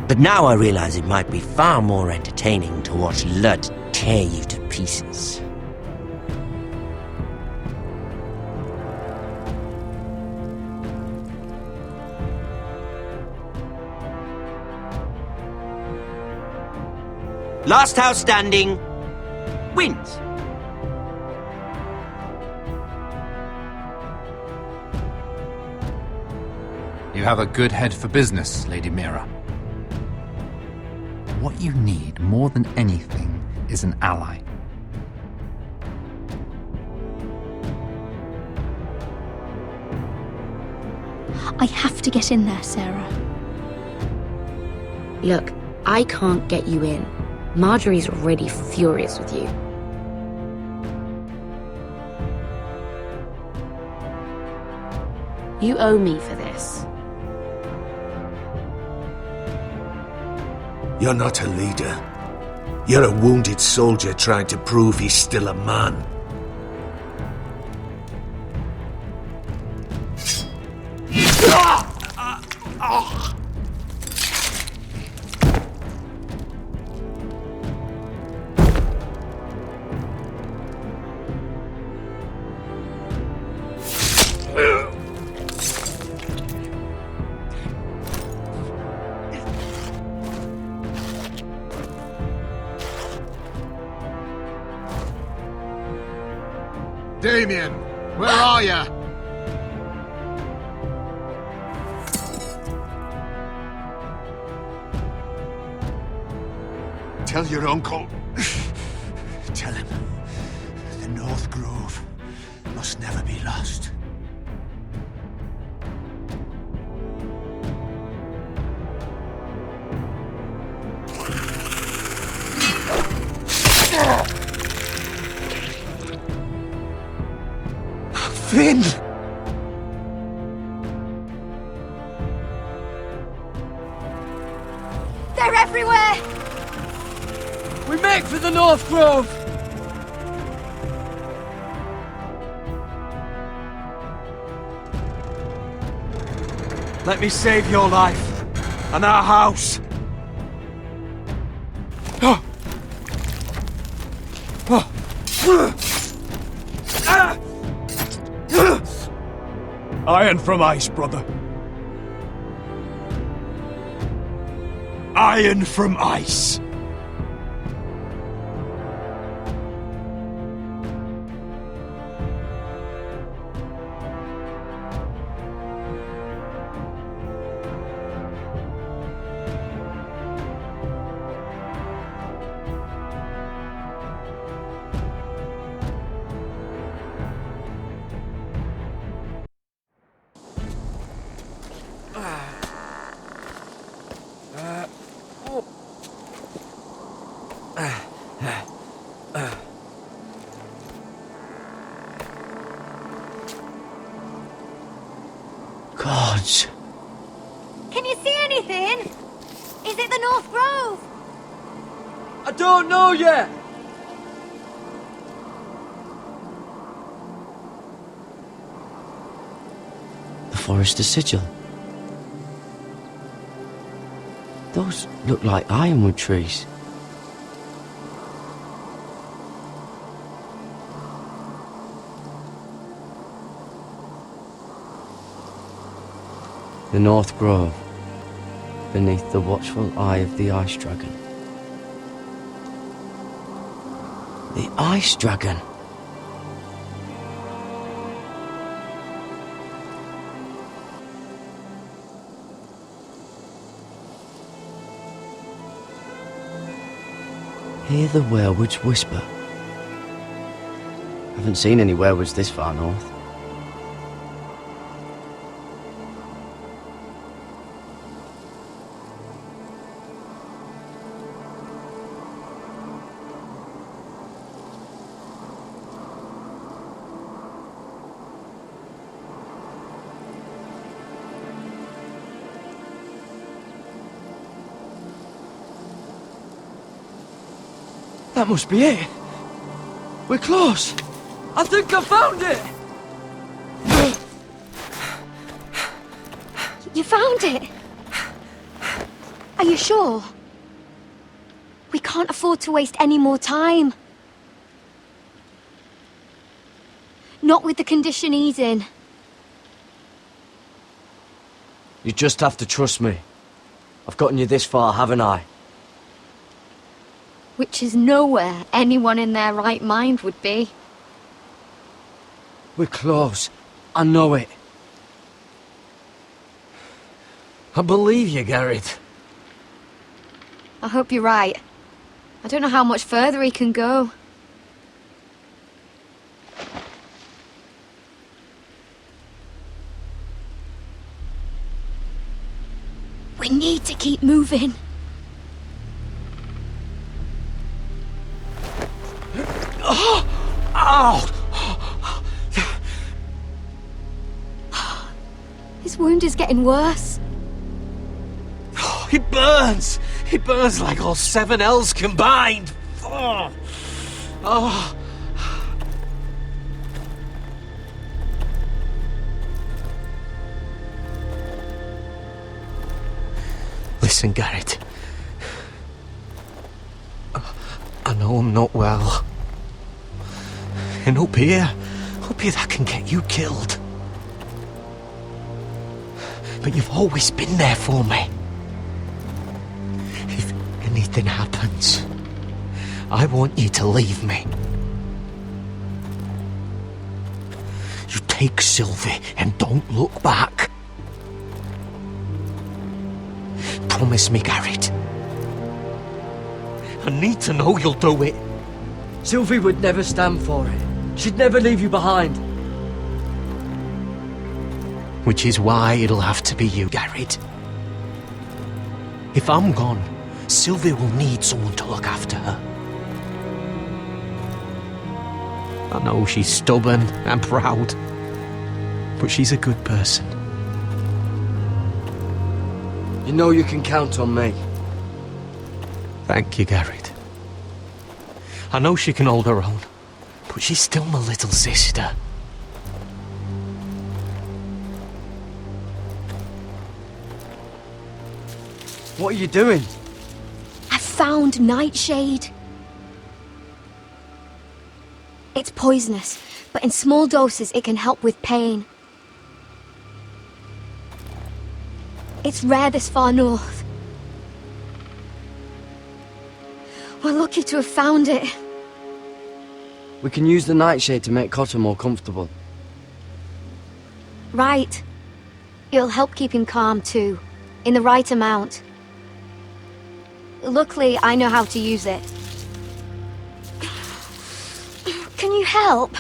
But now I realize it might be far more entertaining to watch Lud tear you to pieces. Last house standing wins. You have a good head for business, Lady Mira. What you need more than anything is an ally. I have to get in there, Sarah. Look, I can't get you in. Marjorie's already furious with you. You owe me for this. You're not a leader. You're a wounded soldier trying to prove he's still a man. Damien, where are ya? Tell your uncle. Tell him the North Grove must never be lost. Finn! They're everywhere! We make for the North Grove! Let me save your life and our house. Iron from ice, brother. Iron from ice. Gods. Can you see anything? Is it the North Grove? I don't know yet. The Forester's Sigil. Those look like ironwood trees. The North Grove, beneath the watchful eye of the Ice Dragon. The Ice Dragon! Hear the werewoods whisper. Haven't seen any werewoods this far north. That must be it. We're close. I think I found it. You found it? Are you sure? We can't afford to waste any more time. Not with the condition he's in. You just have to trust me. I've gotten you this far, haven't I? Which is nowhere anyone in their right mind would be. We're close. I know it. I believe you, Garrett. I hope you're right. I don't know how much further he can go. We need to keep moving. His wound is getting worse. It burns! It burns like all 7 L's combined! Oh. Oh. Listen, Garrett. I know I'm not well. And up here that can get you killed. But you've always been there for me. If anything happens, I want you to leave me. You take Sylvie and don't look back. Promise me, Garrett. I need to know you'll do it. Sylvie would never stand for it. She'd never leave you behind. Which is why it'll have to be you, Garrett. If I'm gone, Sylvie will need someone to look after her. I know she's stubborn and proud, but she's a good person. You know you can count on me. Thank you, Garrett. I know she can hold her own, but she's still my little sister. What are you doing? I found Nightshade. It's poisonous, but in small doses it can help with pain. It's rare this far north. We're lucky to have found it. We can use the nightshade to make Cotter more comfortable. Right. It'll help keep him calm too, in the right amount. Luckily, I know how to use it. Can you help?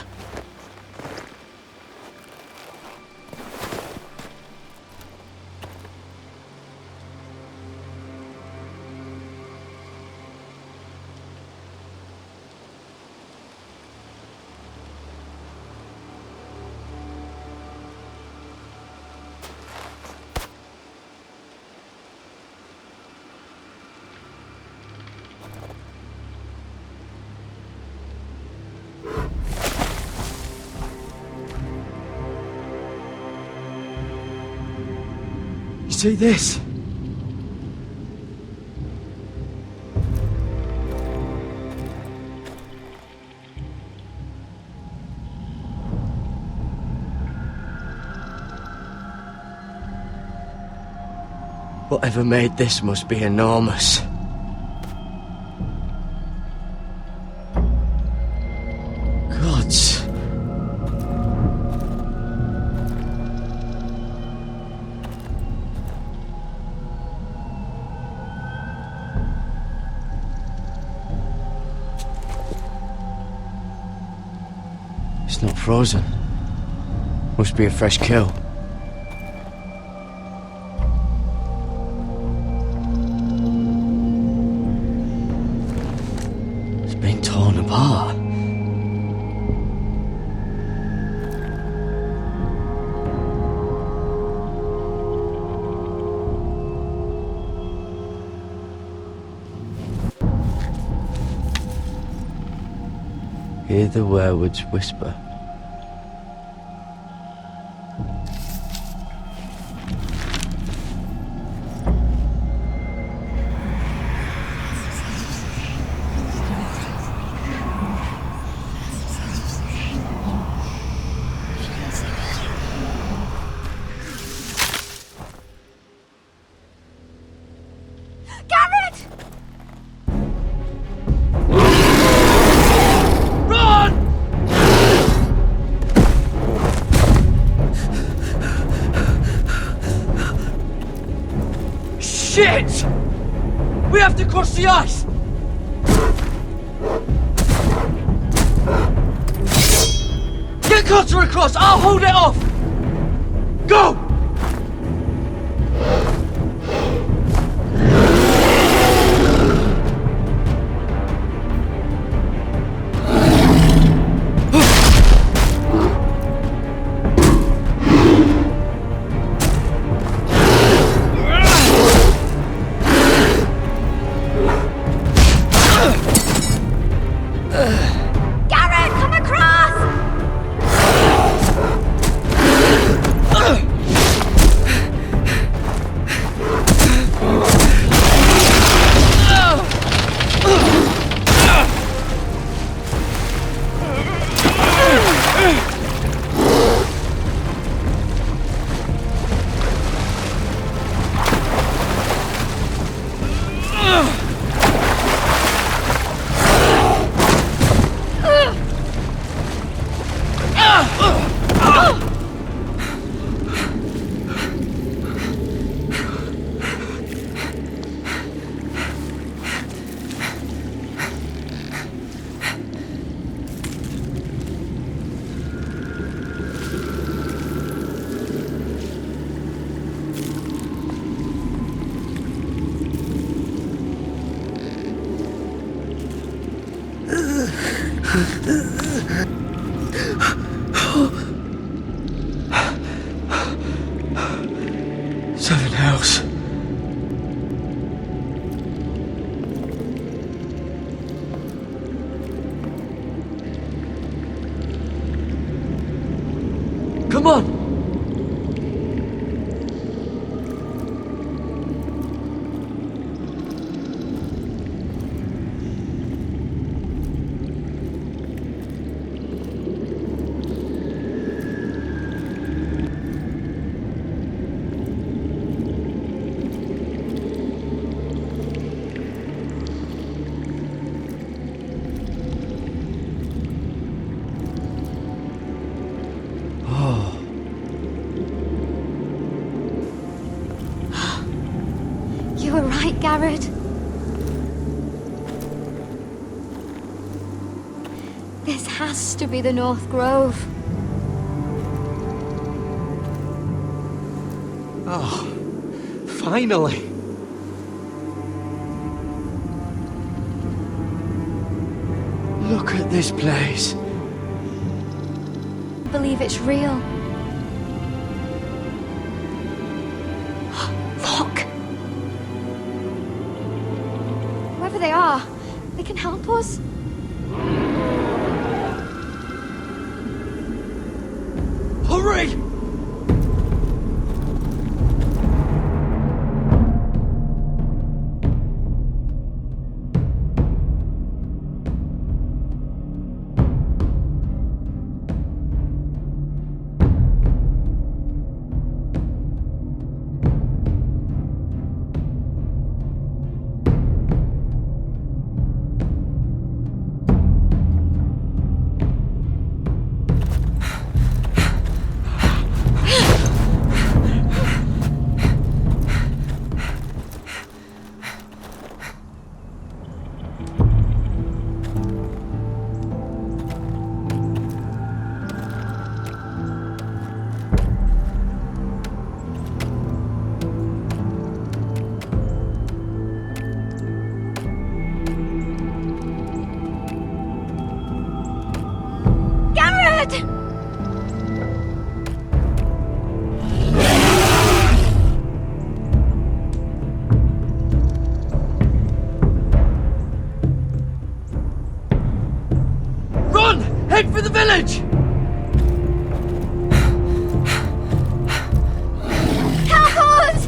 See this? Whatever made this must be enormous. Gods. It's not frozen. Must be a fresh kill. It's been torn apart. Hear the werewolves whisper. Shit! We have to cross the ice! Get Cutter across! I'll hold it off! Go! Garrett, come across! Seven Hells. Come on! You were right, Garrett. This has to be the North Grove. Oh, finally! Look at this place. I believe it's real. Look! Whoever they are, they can help us. Hurry! Run! Head for the village! Help us!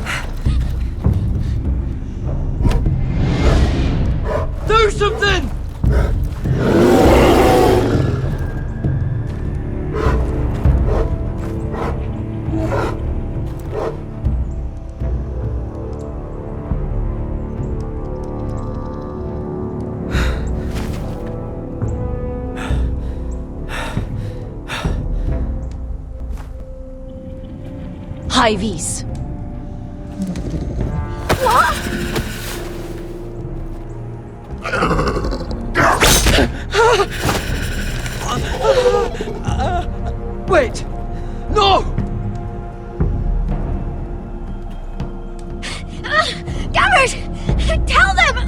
Do something! High V's. Wait! No! Garrett! Tell them!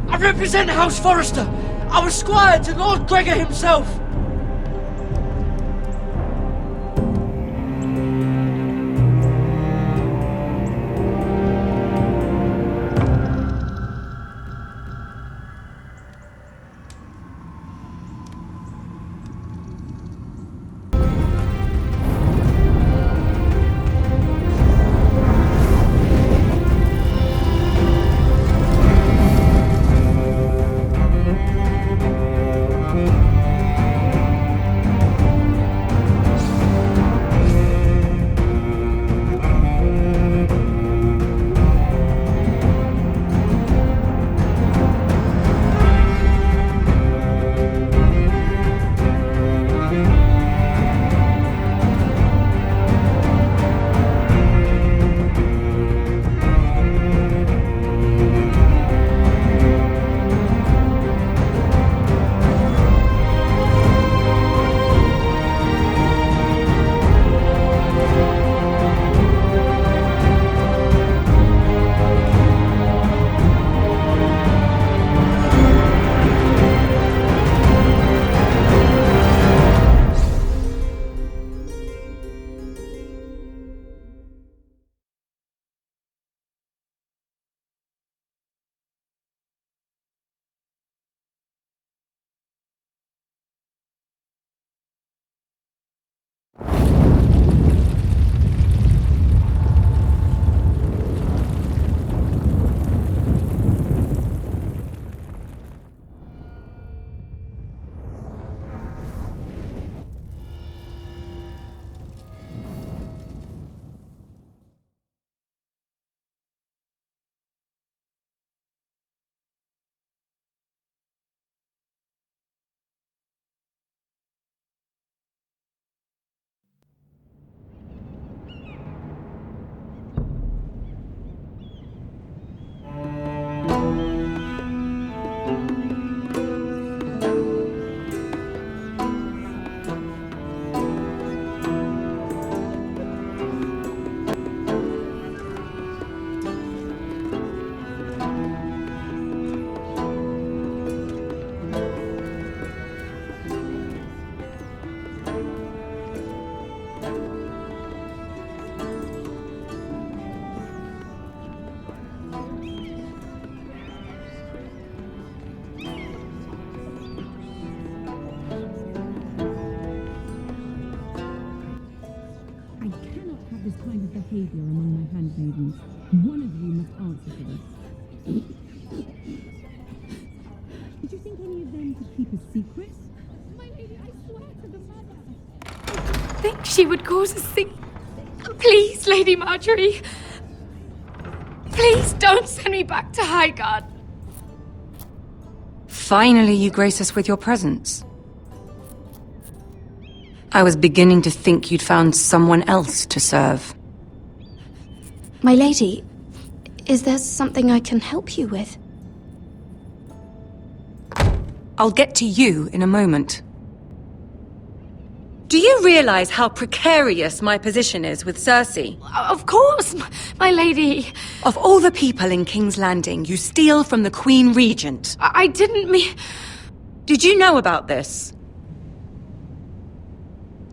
I represent House Forrester. I was squire to Lord Gregor himself. this kind of behavior among my handmaidens. One of you must answer for this. Did you think any of them could keep a secret? My lady, I swear to the mother. I think she would cause a scene. Please, Lady Marjorie. Please don't send me back to Highgarden. Finally, you grace us with your presence. I was beginning to think you'd found someone else to serve. My lady, is there something I can help you with? I'll get to you in a moment. Do you realize how precarious my position is with Cersei? Of course, my lady. Of all the people in King's Landing, you steal from the Queen Regent. I didn't mean... Did you know about this?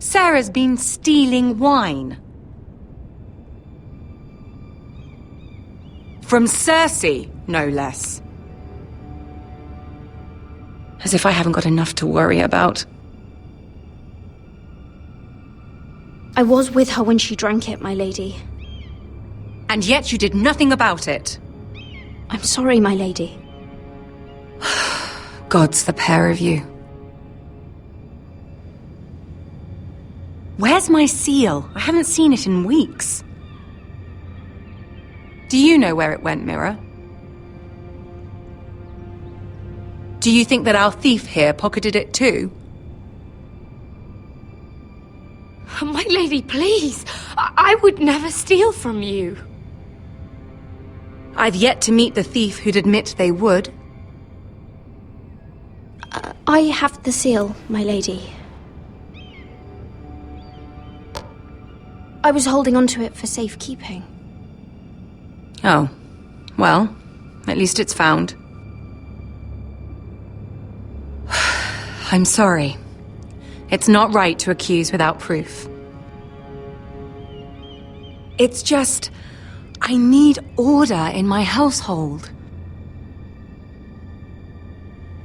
Sarah's been stealing wine. From Cersei, no less. As if I haven't got enough to worry about. I was with her when she drank it, my lady. And yet you did nothing about it. I'm sorry, my lady. Gods, the pair of you. Where's my seal? I haven't seen it in weeks. Do you know where it went, Mirror? Do you think that our thief here pocketed it too? lady, please. I would never steal from you. I've yet to meet the thief who'd admit they would. I have the seal, my lady. I was holding on to it for safekeeping. Oh. Well, at least it's found. I'm sorry. It's not right to accuse without proof. It's just... I need order in my household.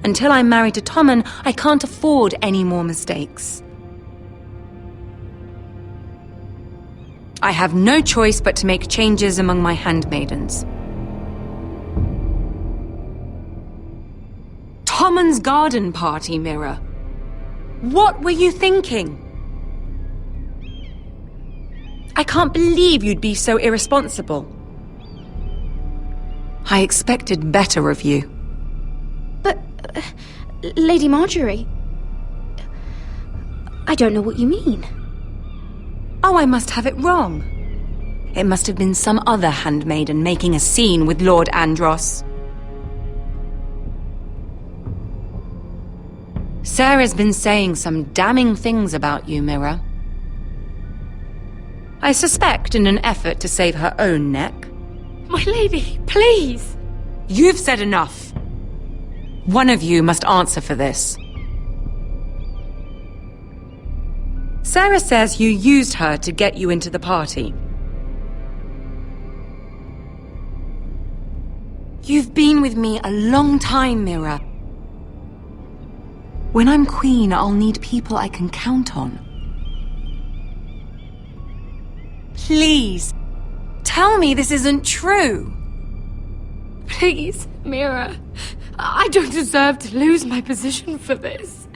Until I'm married to Tommen, I can't afford any more mistakes. I have no choice but to make changes among my handmaidens. Tommen's garden party, Mira. What were you thinking? I can't believe you'd be so irresponsible. I expected better of you. But, Lady Marjorie... I don't know what you mean. Oh, I must have it wrong. It must have been some other handmaiden making a scene with Lord Andros. Sarah's been saying some damning things about you, Mira. I suspect in an effort to save her own neck. My lady, please. You've said enough. One of you must answer for this. Sarah says you used her to get you into the party. You've been with me a long time, Mira. When I'm queen, I'll need people I can count on. Please, tell me this isn't true. Please, Mira. I don't deserve to lose my position for this.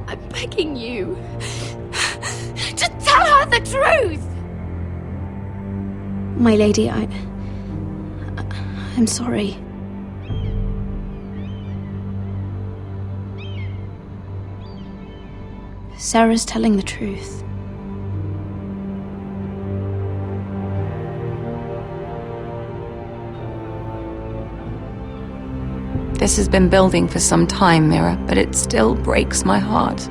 I'm begging you. Just tell her the truth! My lady, I'm sorry. Sarah's telling the truth. This has been building for some time, Mira, but it still breaks my heart.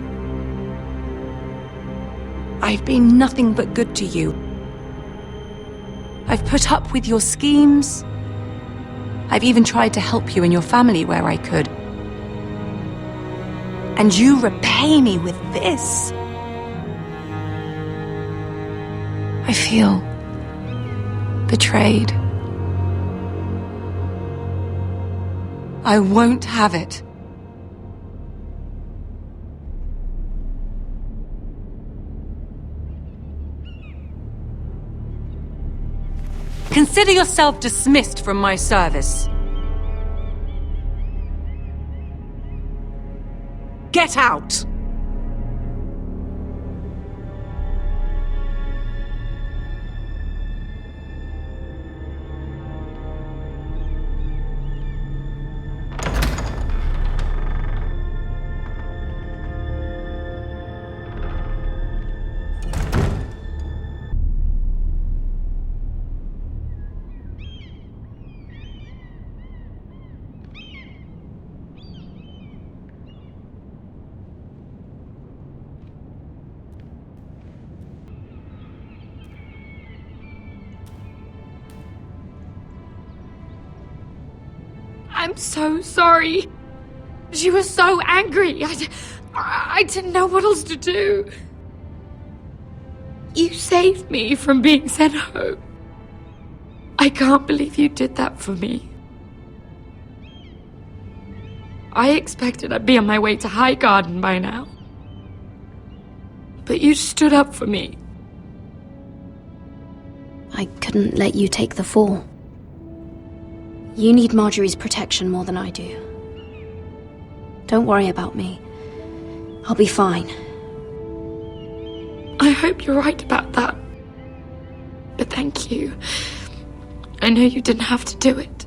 I've been nothing but good to you. I've put up with your schemes. I've even tried to help you and your family where I could. And you repay me with this. I feel betrayed. I won't have it. Consider yourself dismissed from my service. Get out! I'm so sorry. She was so angry. I didn't know what else to do. You saved me from being sent home. I can't believe you did that for me. I expected I'd be on my way to High Garden by now. But you stood up for me. I couldn't let you take the fall. You need Marjorie's protection more than I do. Don't worry about me. I'll be fine. I hope you're right about that. But thank you. I know you didn't have to do it.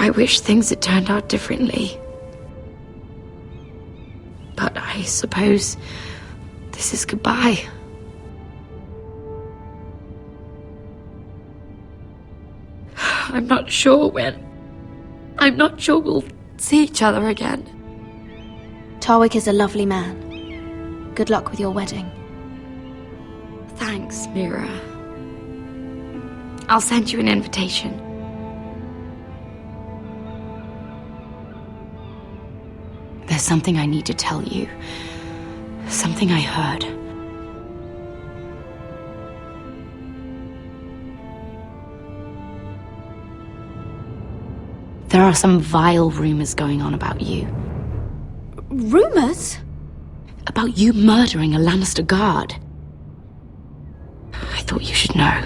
I wish things had turned out differently. But I suppose this is goodbye. I'm not sure when. I'm not sure we'll see each other again. Tarwick is a lovely man. Good luck with your wedding. Thanks, Mira. I'll send you an invitation. There's something I need to tell you. Something I heard. There are some vile rumors going on about you. Rumors? About you murdering a Lannister guard. I thought you should know.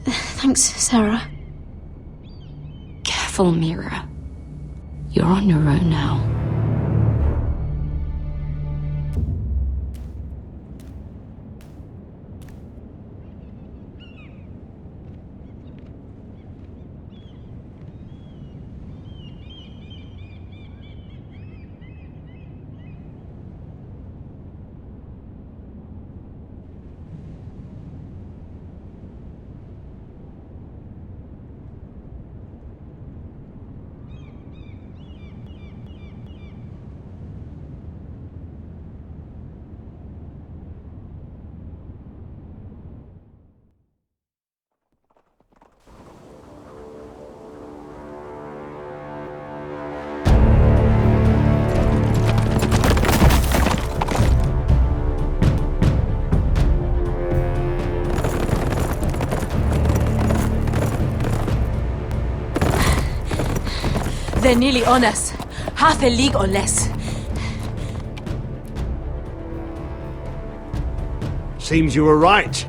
Thanks, Sarah. Careful, Mira. You're on your own now. They're nearly on us. Half a league or less. Seems you were right.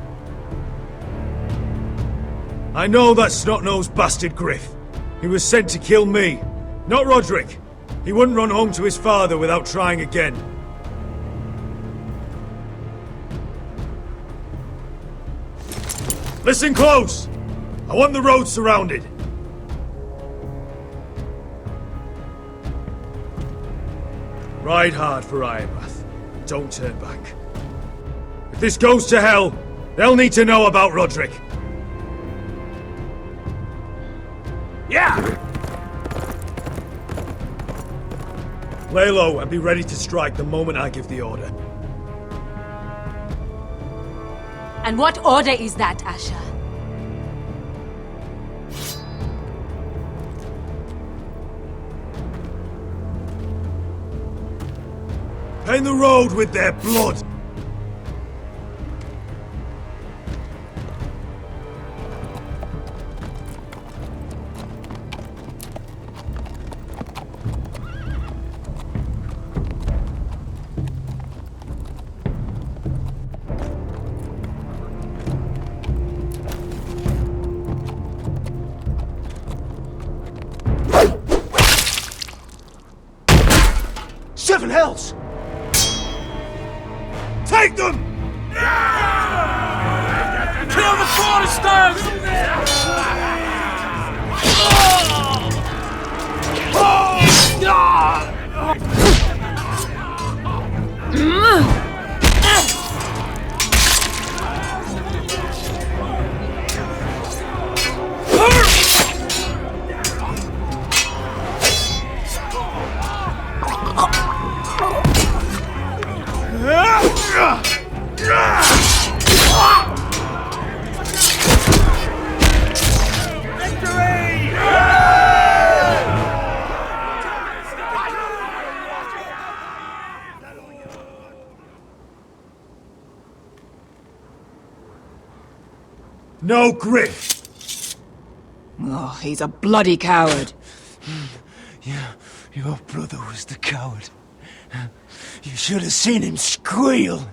I know that snot-nosed bastard Griff. He was sent to kill me, not Roderick. He wouldn't run home to his father without trying again. Listen close! I want the road surrounded. Ride hard for Ironbath. Don't turn back. If this goes to hell, they'll need to know about Roderick. Yeah! Lay low and be ready to strike the moment I give the order. And what order is that, Asher? Paint the road with their blood! Seven hells! Take them! Kill the Foresters! No Griff! Oh, he's a bloody coward. Yeah, your brother was the coward. You should have seen him squeal.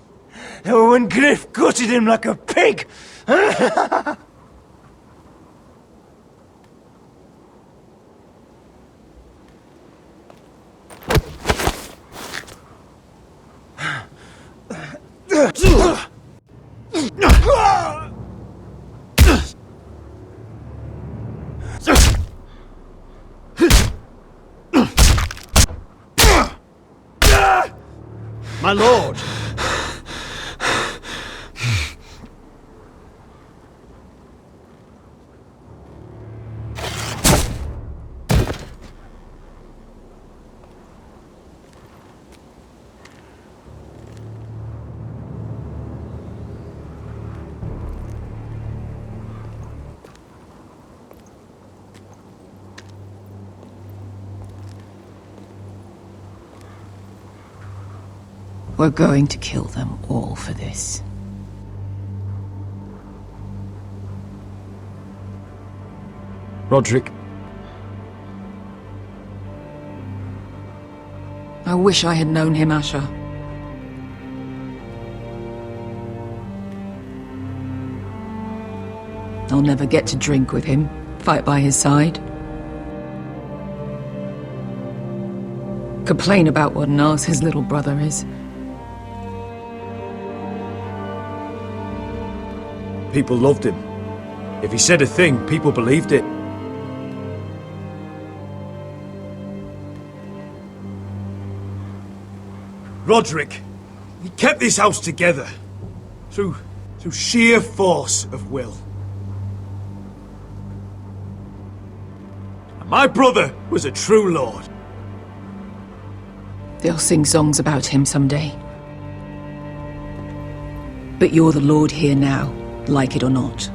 When Griff gutted him like a pig. My lord! We're going to kill them all for this. Roderick. I wish I had known him, Asher. I'll never get to drink with him, fight by his side. Complain about what an arse his little brother is. People loved him. If he said a thing, people believed it. Roderick, he kept this house together through sheer force of will. And my brother was a true lord. They'll sing songs about him someday. But you're the lord here now, like it or not.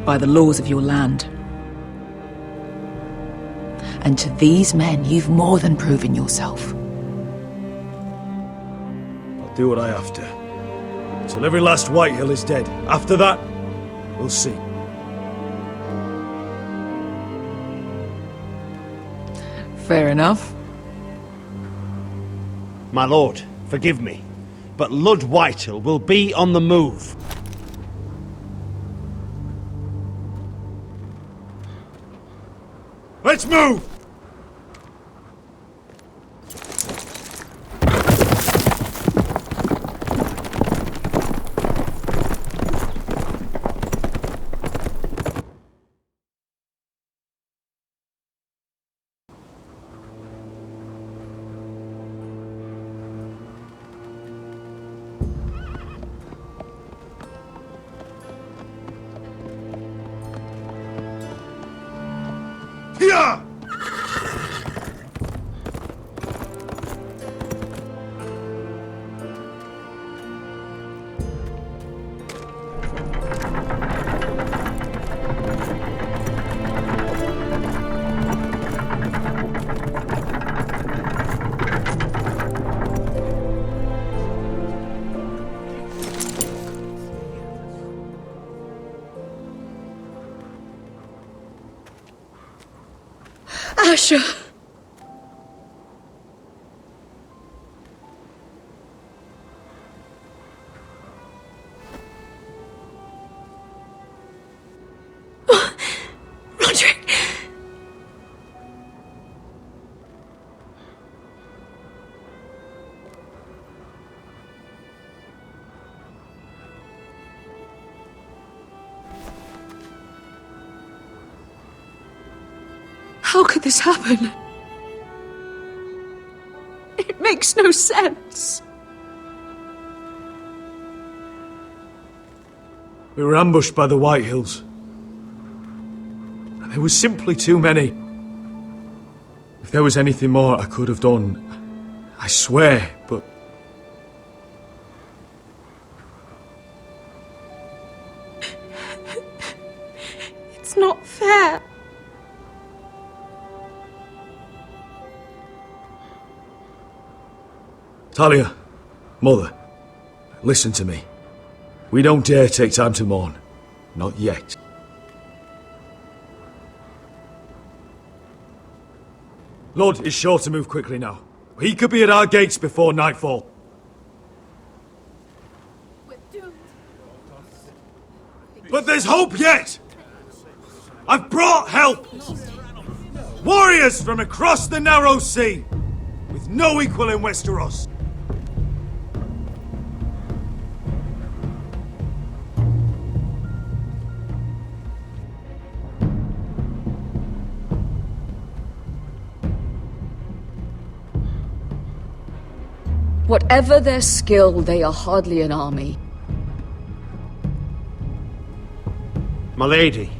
By the laws of your land. And to these men, you've more than proven yourself. I'll do what I have to. Till every last Whitehill is dead. After that, we'll see. Fair enough. My lord, forgive me, but Lud Whitehill will be on the move. Let's move! Here! Asher! Roderick! How could this happen? It makes no sense. We were ambushed by the Whitehills. And there was simply too many. If there was anything more I could have done, I swear, but... It's not fair. Talia, Mother, listen to me. We don't dare take time to mourn. Not yet. Lud is sure to move quickly now. He could be at our gates before nightfall. But there's hope yet! I've brought help! Warriors from across the narrow sea, with no equal in Westeros. Whatever their skill, they are hardly an army. My lady,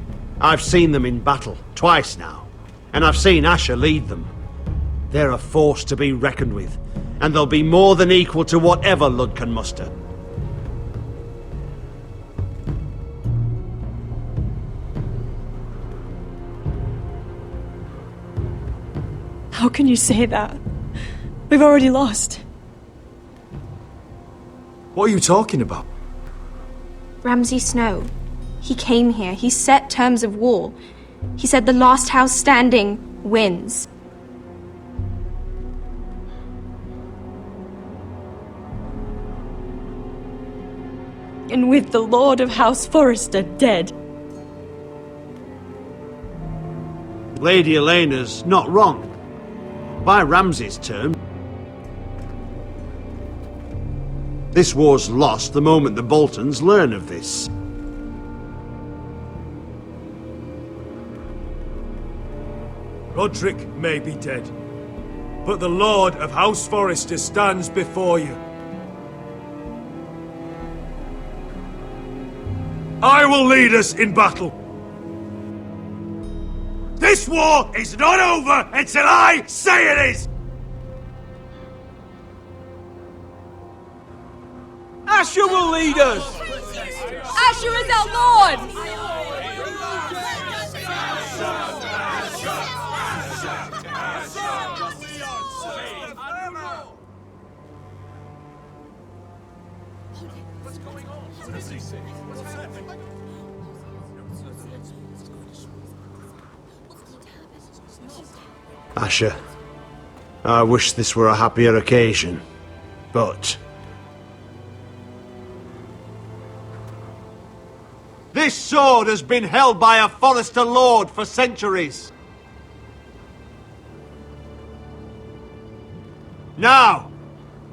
I've seen them in battle, twice now, and I've seen Asher lead them. They're a force to be reckoned with, and they'll be more than equal to whatever Lud can muster. How can you say that? We've already lost. What are you talking about? Ramsay Snow. He came here. He set terms of war. He said the last house standing wins. And with the Lord of House Forrester dead. Lady Elena's not wrong. By Ramsay's term, this war's lost the moment the Boltons learn of this. Roderick may be dead, but the Lord of House Forrester stands before you. I will lead us in battle. This war is not over until I say it is! Asher will lead us! Asher is our lord! Asher, I wish this were a happier occasion, but... This sword has been held by a Forrester Lord for centuries. Now,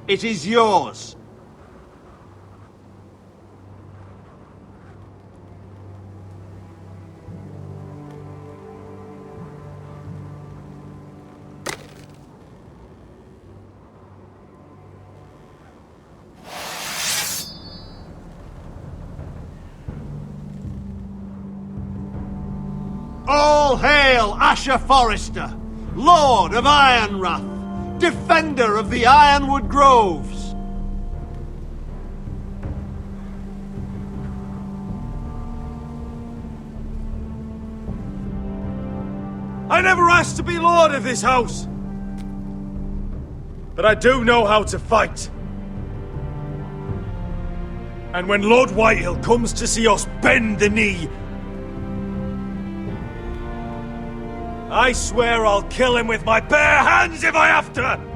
it is yours. All hail Asher Forrester, Lord of Ironrath, defender of the Ironwood Groves. I never asked to be lord of this house. But I do know how to fight. And when Lord Whitehill comes to see us bend the knee, I swear I'll kill him with my bare hands if I have to!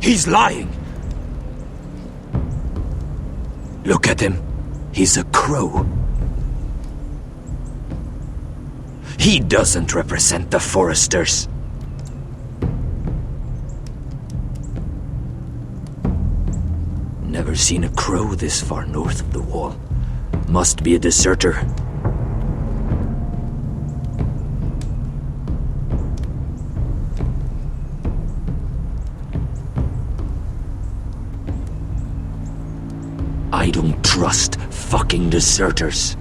He's lying! Look at him. He's a crow. He doesn't represent the Foresters. Never seen a crow this far north of the wall. Must be a deserter. I don't trust fucking deserters.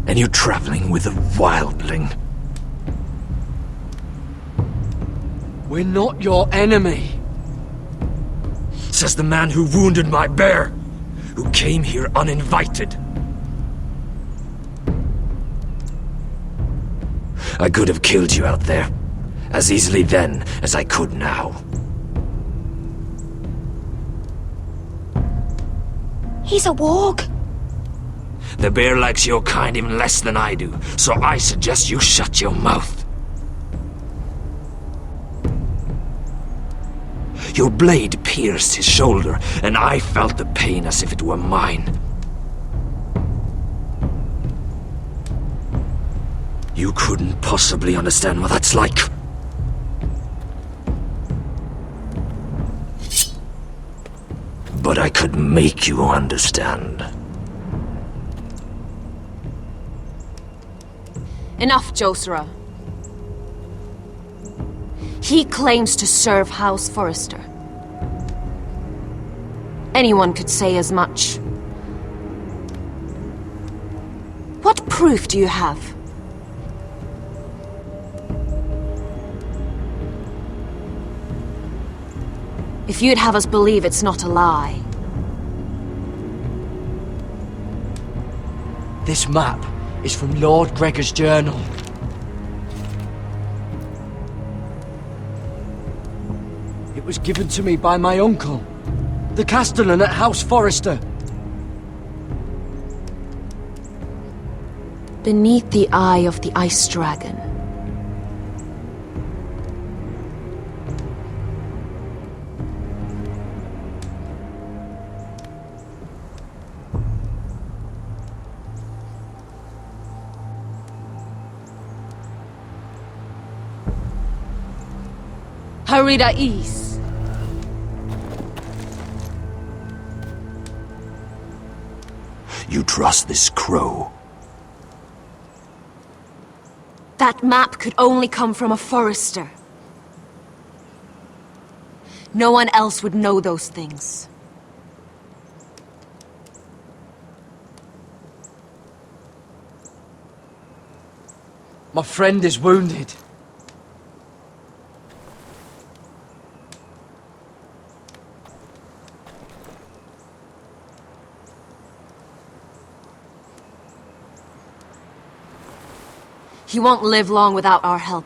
And you're traveling with a wildling. We're not your enemy. Says the man who wounded my bear, who came here uninvited. I could have killed you out there, as easily then as I could now. He's a warg. The bear likes your kind even less than I do, so I suggest you shut your mouth. Your blade pierced his shoulder, and I felt the pain as if it were mine. You couldn't possibly understand what that's like. But I could make you understand. Enough, Josera. He claims to serve House Forrester. Anyone could say as much. What proof do you have? If you'd have us believe it's not a lie. This map is from Lord Gregor's journal. It was given to me by my uncle, the Castellan at House Forrester. Beneath the eye of the Ice Dragon. Harida East. You trust this crow? That map could only come from a Forrester. No one else would know those things. My friend is wounded. He won't live long without our help.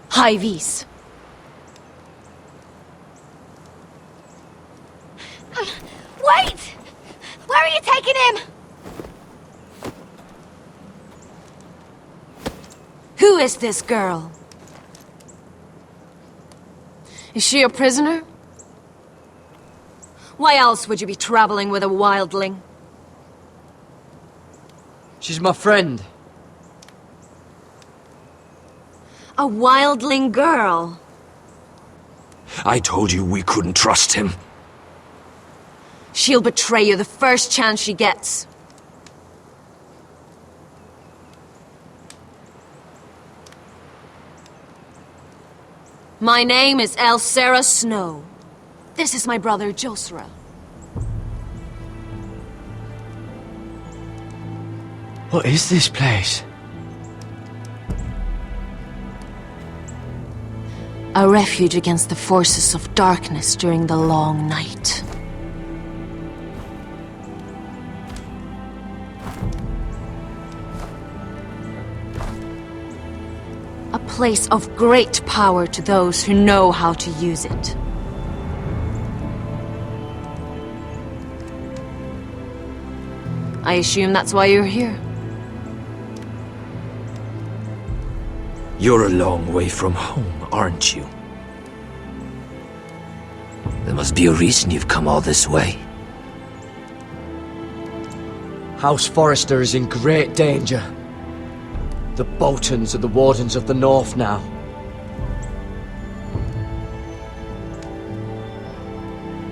High Vis. Wait! Where are you taking him? Who is this girl? Is she a prisoner? Why else would you be traveling with a wildling? She's my friend. A wildling girl? I told you we couldn't trust him. She'll betray you the first chance she gets. My name is Elsera Snow. This is my brother, Josera. What is this place? A refuge against the forces of darkness during the long night. A place of great power to those who know how to use it. I assume that's why you're here. You're a long way from home, aren't you? There must be a reason you've come all this way. House Forrester is in great danger. The Boltons are the Wardens of the North now.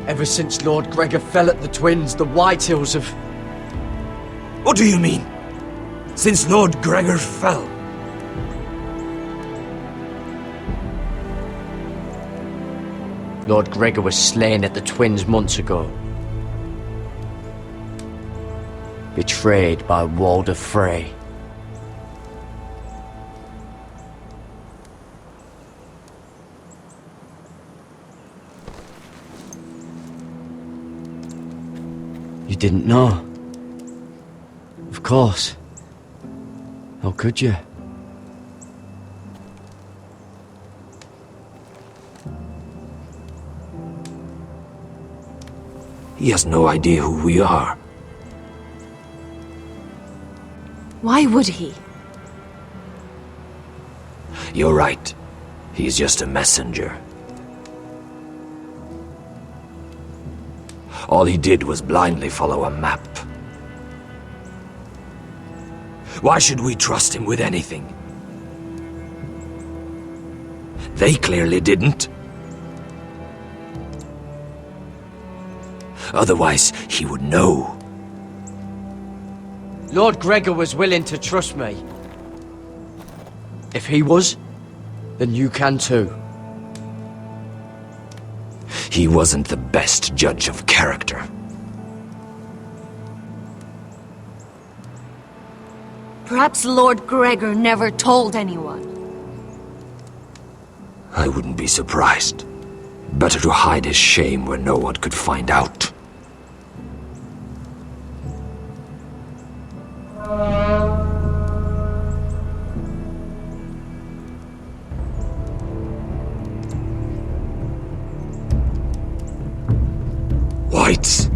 Ever since Lord Gregor fell at the Twins, the Whitehills have... What do you mean? Since Lord Gregor fell? Lord Gregor was slain at the Twins months ago. Betrayed by Walder Frey. You didn't know? Of course. How could you? He has no idea who we are. Why would he? You're right. He's just a messenger. All he did was blindly follow a map. Why should we trust him with anything? They clearly didn't. Otherwise, he would know. Lord Gregor was willing to trust me. If he was, then you can too. He wasn't the best judge of character. Perhaps Lord Gregor never told anyone. I wouldn't be surprised. Better to hide his shame where no one could find out. Whites!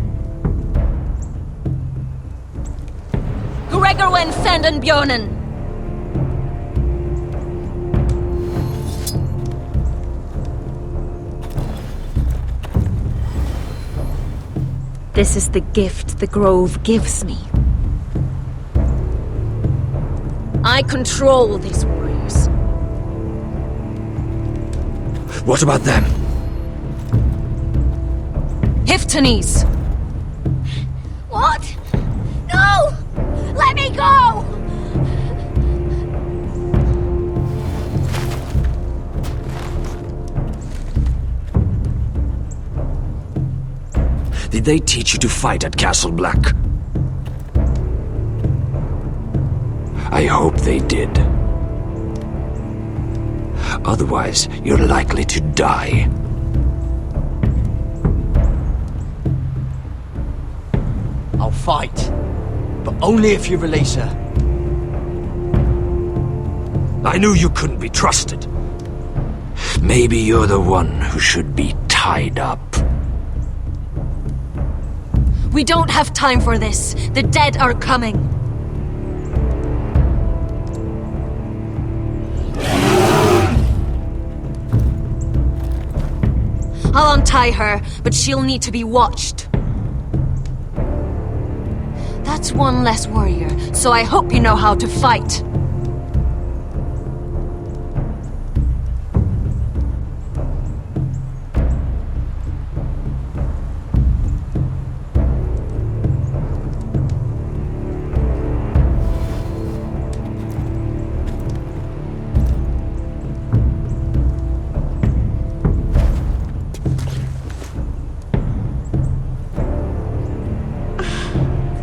Gregor wen fenden Björnen! This is the gift the Grove gives me. I control these warriors. What about them? Hiftanes! What? No! Let me go! Did they teach you to fight at Castle Black? I hope they did. Otherwise, you're likely to die. I'll fight, but only if you release her. I knew you couldn't be trusted. Maybe you're the one who should be tied up. We don't have time for this. The dead are coming. I'll untie her, but she'll need to be watched. That's one less warrior, so I hope you know how to fight.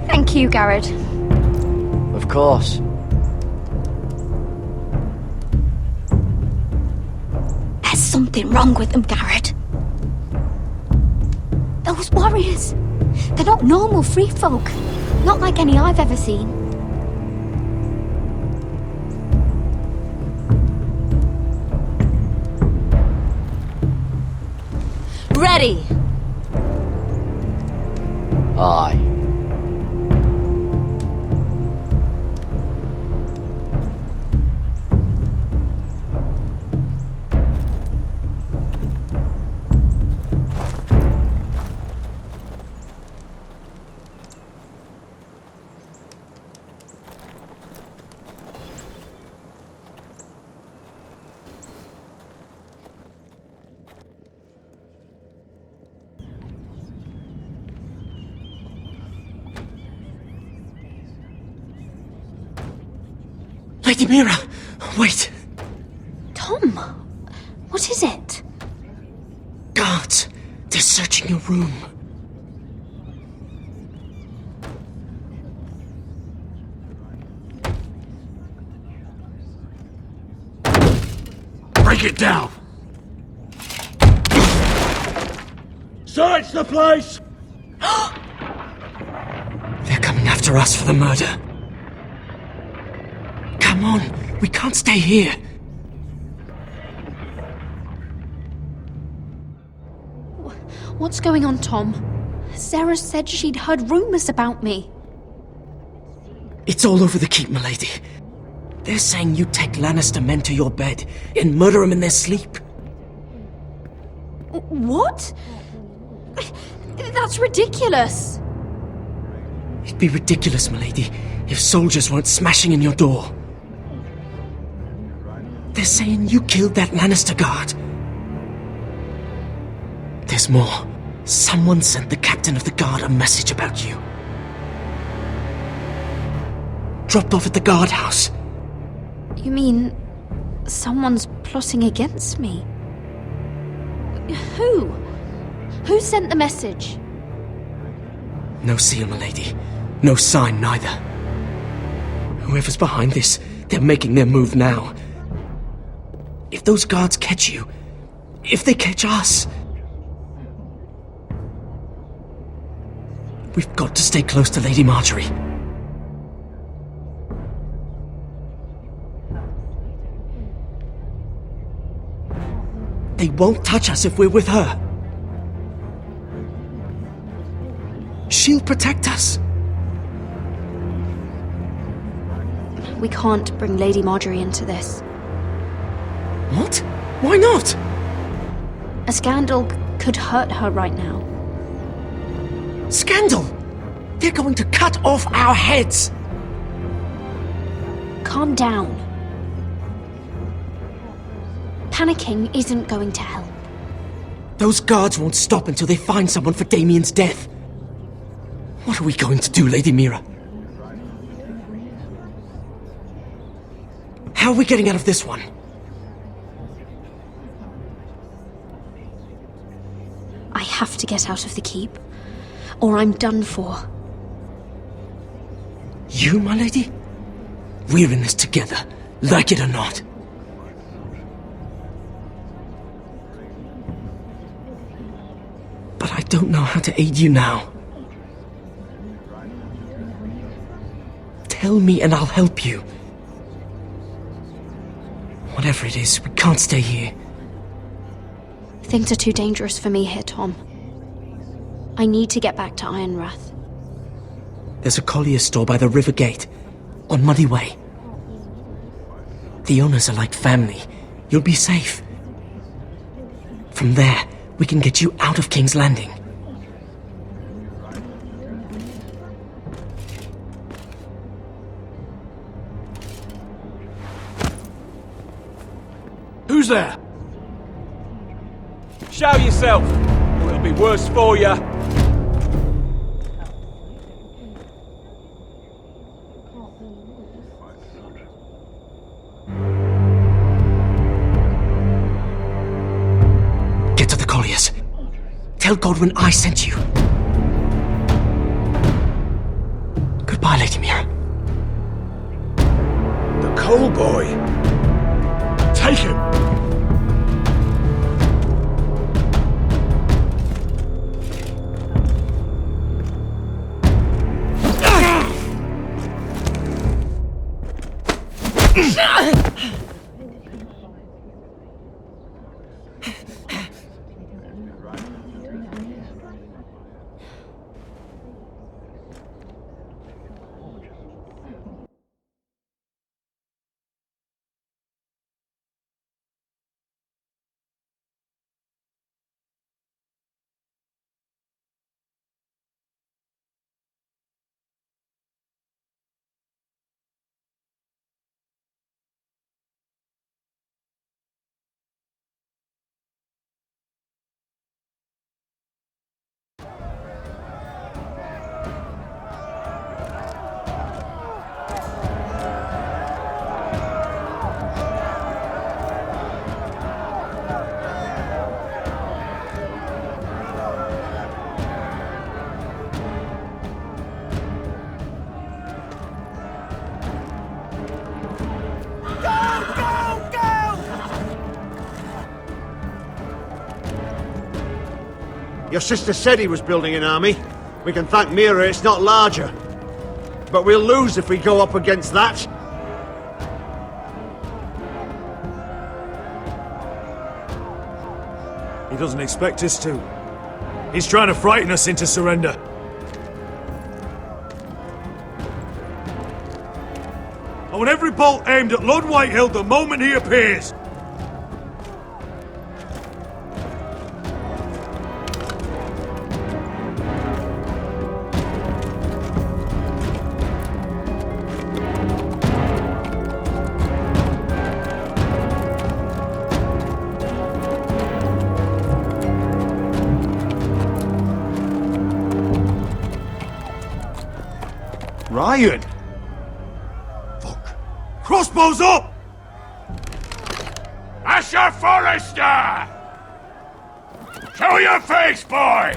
Thank you, Garrett. Of course. There's something wrong with them, Garrett. Those warriors, they're not normal free folk. Not like any I've ever seen. Ready! Aye. Lady Mira, wait. Tom, what is it? Guards, they're searching your room. Break it down! Search the place! They're coming after us for the murder. Come on, we can't stay here. What's going on, Tom? Sarah said she'd heard rumors about me. It's all over the keep, milady. They're saying you take Lannister men to your bed and murder them in their sleep. What? That's ridiculous. It'd be ridiculous, milady, if soldiers weren't smashing in your door. They're saying you killed that Lannister guard. There's more. Someone sent the captain of the guard a message about you. Dropped off at the guardhouse. You mean someone's plotting against me? Who? Who sent the message? No seal, milady. No sign, neither. Whoever's behind this, they're making their move now. If those guards catch you, if they catch us, we've got to stay close to Lady Marjorie. They won't touch us if we're with her. She'll protect us. We can't bring Lady Marjorie into this. What? Why not? A scandal could hurt her right now. Scandal? They're going to cut off our heads. Calm down. Panicking isn't going to help. Those guards won't stop until they find someone for Damien's death. What are we going to do, Lady Mira? How are we getting out of this one? I have to get out of the keep, or I'm done for. You, my lady? We're in this together, like it or not. But I don't know how to aid you now. Tell me and I'll help you. Whatever it is, we can't stay here. Things are too dangerous for me here, Tom. I need to get back to Ironrath. There's a collier store by the river gate, on Muddy Way. The owners are like family. You'll be safe. From there, we can get you out of King's Landing. Who's there? Show yourself, or it'll be worse for you. Get to the colliers. Tell Godwin I sent you. Goodbye, Lady Mira. The Coal Boy. Take him. Your sister said he was building an army. We can thank Mira it's not larger. But we'll lose if we go up against that. He doesn't expect us to. He's trying to frighten us into surrender. I want every bolt aimed at Lord Whitehill the moment he appears. Ryan! Fuck. Crossbows up! Asher Forrester! Show your face, boy!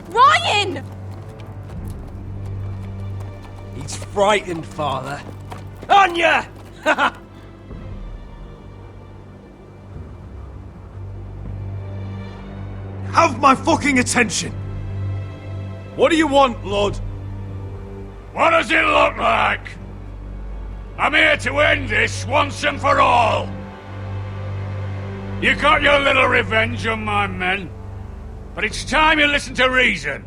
Ryan! He's frightened, Father. On ya! Have my fucking attention! What do you want, Lord? What does it look like? I'm here to end this once and for all. You got your little revenge on my men, but it's time you listen to reason.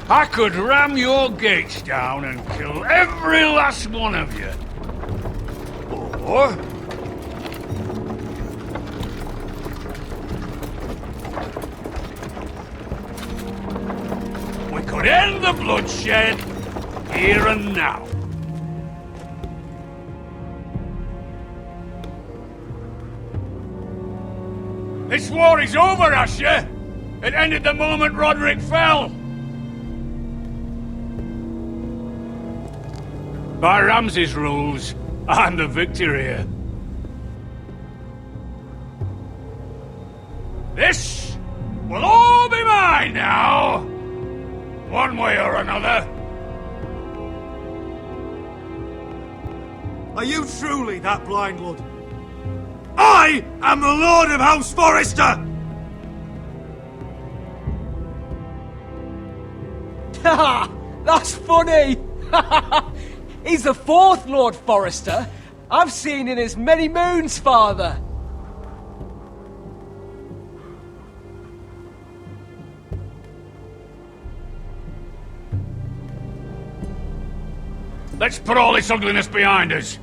I could ram your gates down and kill every last one of you. Or we could end the bloodshed here and now. This war is over, Asher. It ended the moment Roderick fell. By Ramsay's rules, I'm the victor here. This will all be mine now, one way or another. Are you truly that blind, Lord? I am the Lord of House Forrester! Ha! That's funny! He's the fourth Lord Forrester I've seen in as many moons, Father. Let's put all this ugliness behind us.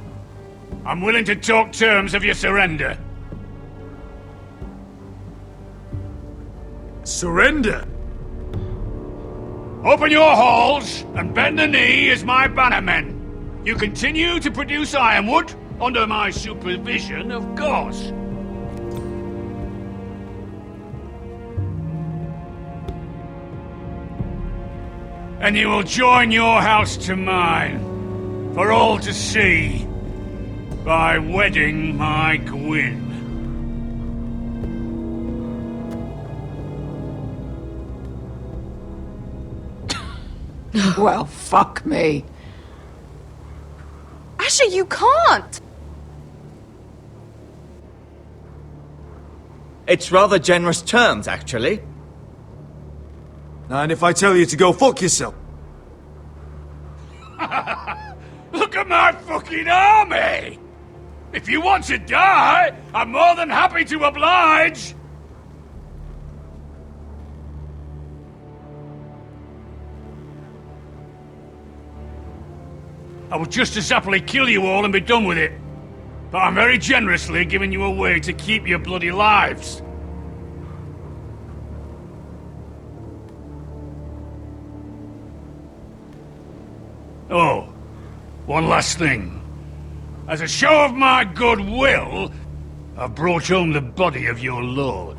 I'm willing to talk terms of your surrender. Surrender? Open your halls and bend the knee as my bannermen. You continue to produce ironwood under my supervision, of course. And you will join your house to mine, for all to see, by wedding my Gwyn. Well, fuck me. Asher, you can't! It's rather generous terms, actually. And if I tell you to go fuck yourself? Look at my fucking army! If you want to die, I'm more than happy to oblige! I would just as happily kill you all and be done with it. But I'm very generously giving you a way to keep your bloody lives. Oh, one last thing. As a show of my goodwill, I've brought home the body of your lord.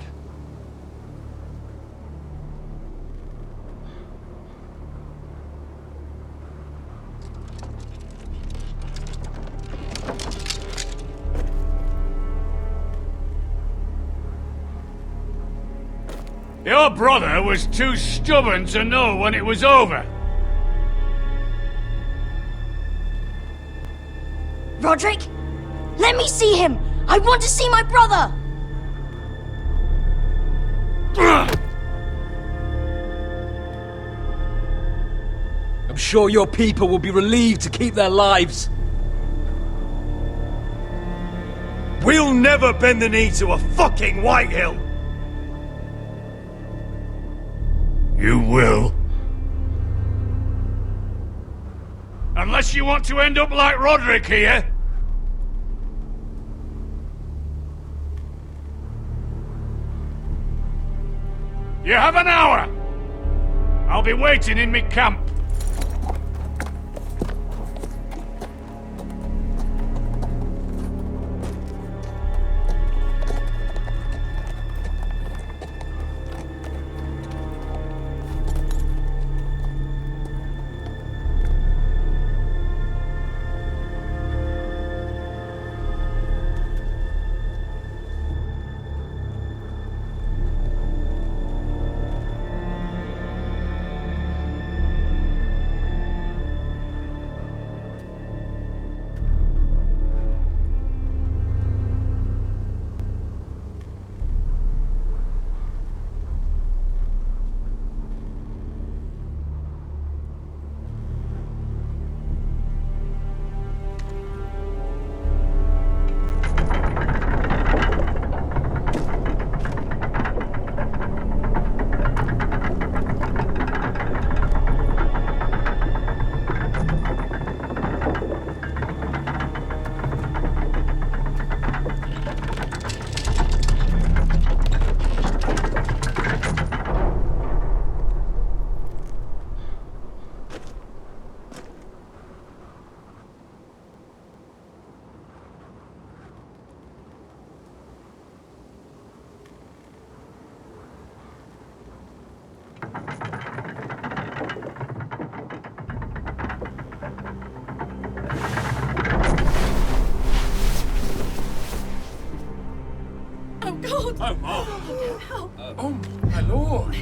Your brother was too stubborn to know when it was over. Roderick? Let me see him! I want to see my brother! I'm sure your people will be relieved to keep their lives. We'll never bend the knee to a fucking Whitehill! You will. Unless you want to end up like Roderick here. You have an hour. I'll be waiting in me camp. Oh, Mom. Oh, my lord.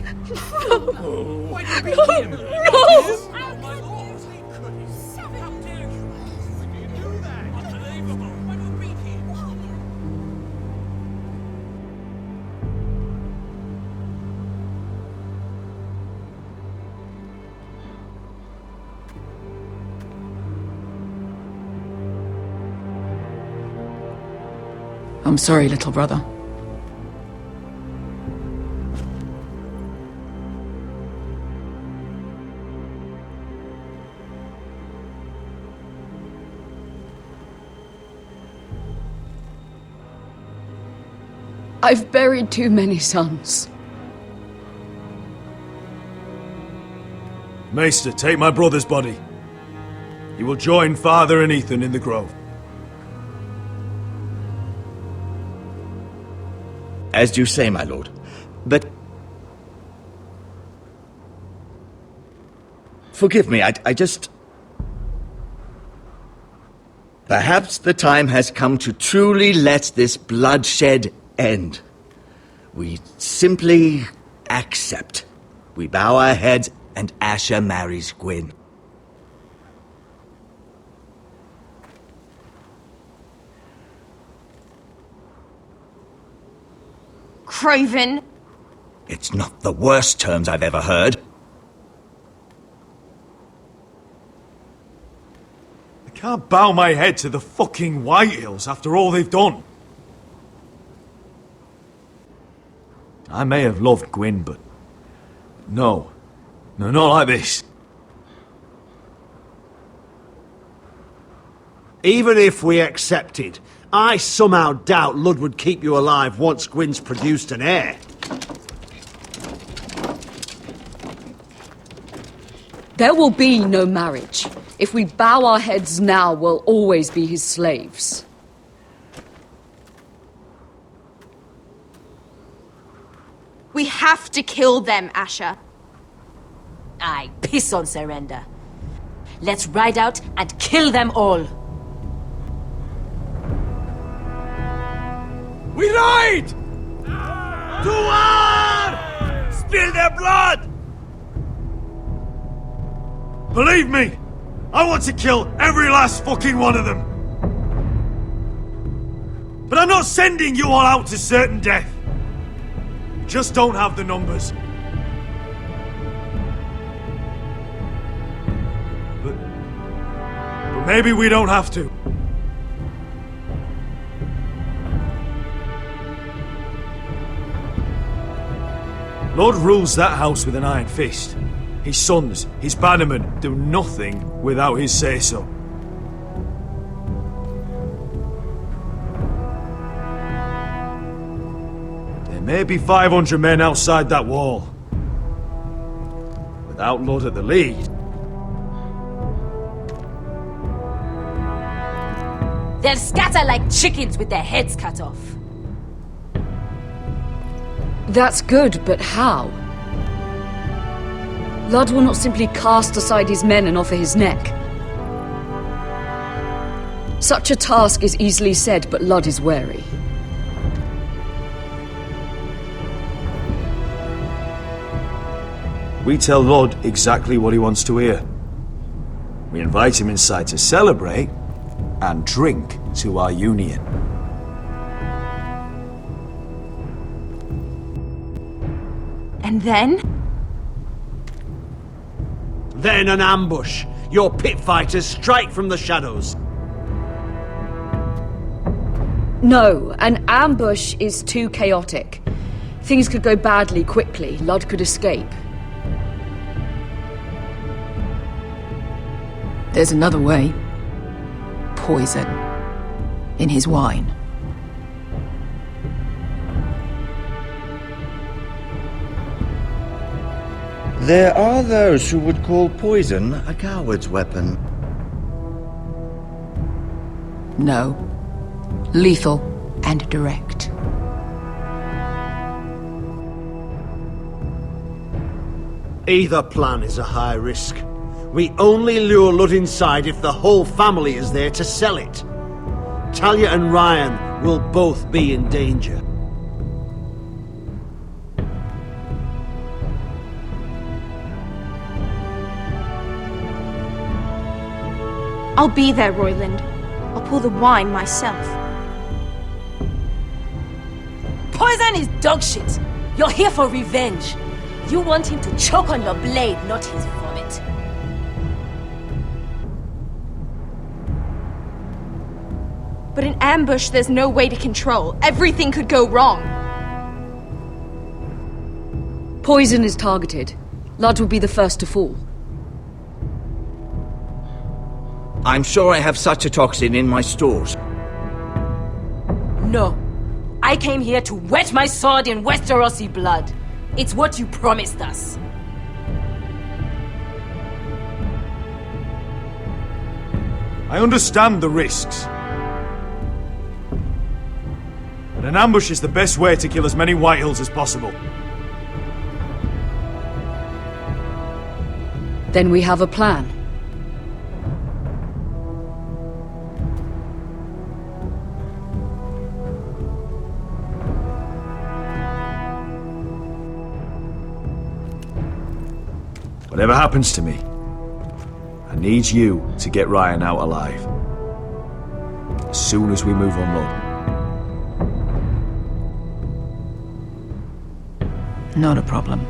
No. Why did you beat him? No! Oh, my lord. How dare you? Why do you do that? Unbelievable. Why do you beat him? I'm sorry, little brother. I've buried too many sons. Maester, take my brother's body. He will join Father and Ethan in the grove. As you say, my lord. But... forgive me, I just... Perhaps the time has come to truly let this bloodshed end. We simply accept. We bow our heads and Asher marries Gwyn. Craven! It's not the worst terms I've ever heard. I can't bow my head to the fucking Whitehills after all they've done. I may have loved Gwyn, but... No, not like this. Even if we accepted, I somehow doubt Ludd would keep you alive once Gwyn's produced an heir. There will be no marriage. If we bow our heads now, we'll always be his slaves. We have to kill them, Asher. I piss on surrender. Let's ride out and kill them all. We ride! To war! spill their blood! Believe me, I want to kill every last fucking one of them. But I'm not sending you all out to certain death. Just don't have the numbers. But maybe we don't have to. Lord rules that house with an iron fist. His sons, his bannermen, do nothing without his say-so. There may be 500 men outside that wall. Without Lord at the lead. They'll scatter like chickens with their heads cut off. That's good, but how? Lud will not simply cast aside his men and offer his neck. Such a task is easily said, but Lud is wary. We tell Lord exactly what he wants to hear. We invite him inside to celebrate and drink to our union. And then? Then an ambush. Your pit fighters strike from the shadows. No, an ambush is too chaotic. Things could go badly quickly. Lud could escape. There's another way. Poison. In his wine. There are those who would call poison a coward's weapon. No. Lethal and direct. Either plan is a high risk. We only lure Lud inside if the whole family is there to sell it. Talia and Ryan will both be in danger. I'll be there, Royland. I'll pour the wine myself. Poison is dog shit. You're here for revenge. You want him to choke on your blade, not his vomit. But in ambush, there's no way to control. Everything could go wrong. Poison is targeted. Lud will be the first to fall. I'm sure I have such a toxin in my stores. No. I came here to wet my sword in Westerosi blood. It's what you promised us. I understand the risks. But an ambush is the best way to kill as many Whitehills as possible. Then we have a plan. Whatever happens to me, I need you to get Ryan out alive. As soon as we move on Lord. Not a problem.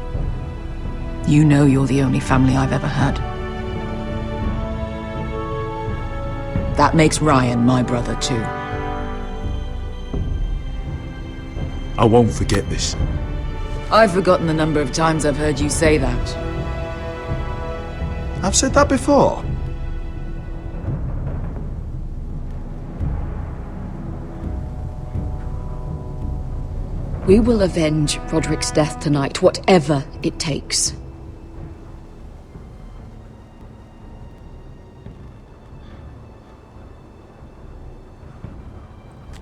You know you're the only family I've ever had. That makes Ryan my brother too. I won't forget this. I've forgotten the number of times I've heard you say that. I've said that before. We will avenge Roderick's death tonight, whatever it takes.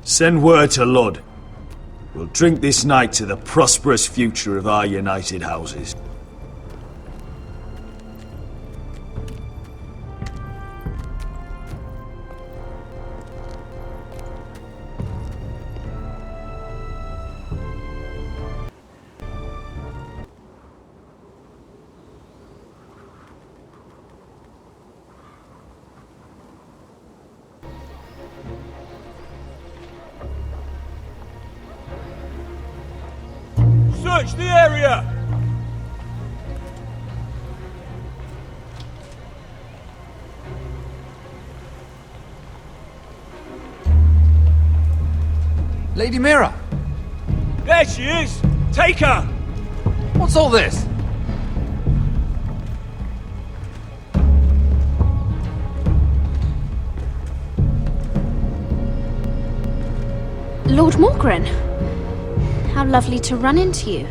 Send word to Lud. We'll drink this night to the prosperous future of our united houses. Search the area! Lady Mira! There she is! Take her! What's all this? Lord Morgren, how lovely to run into you.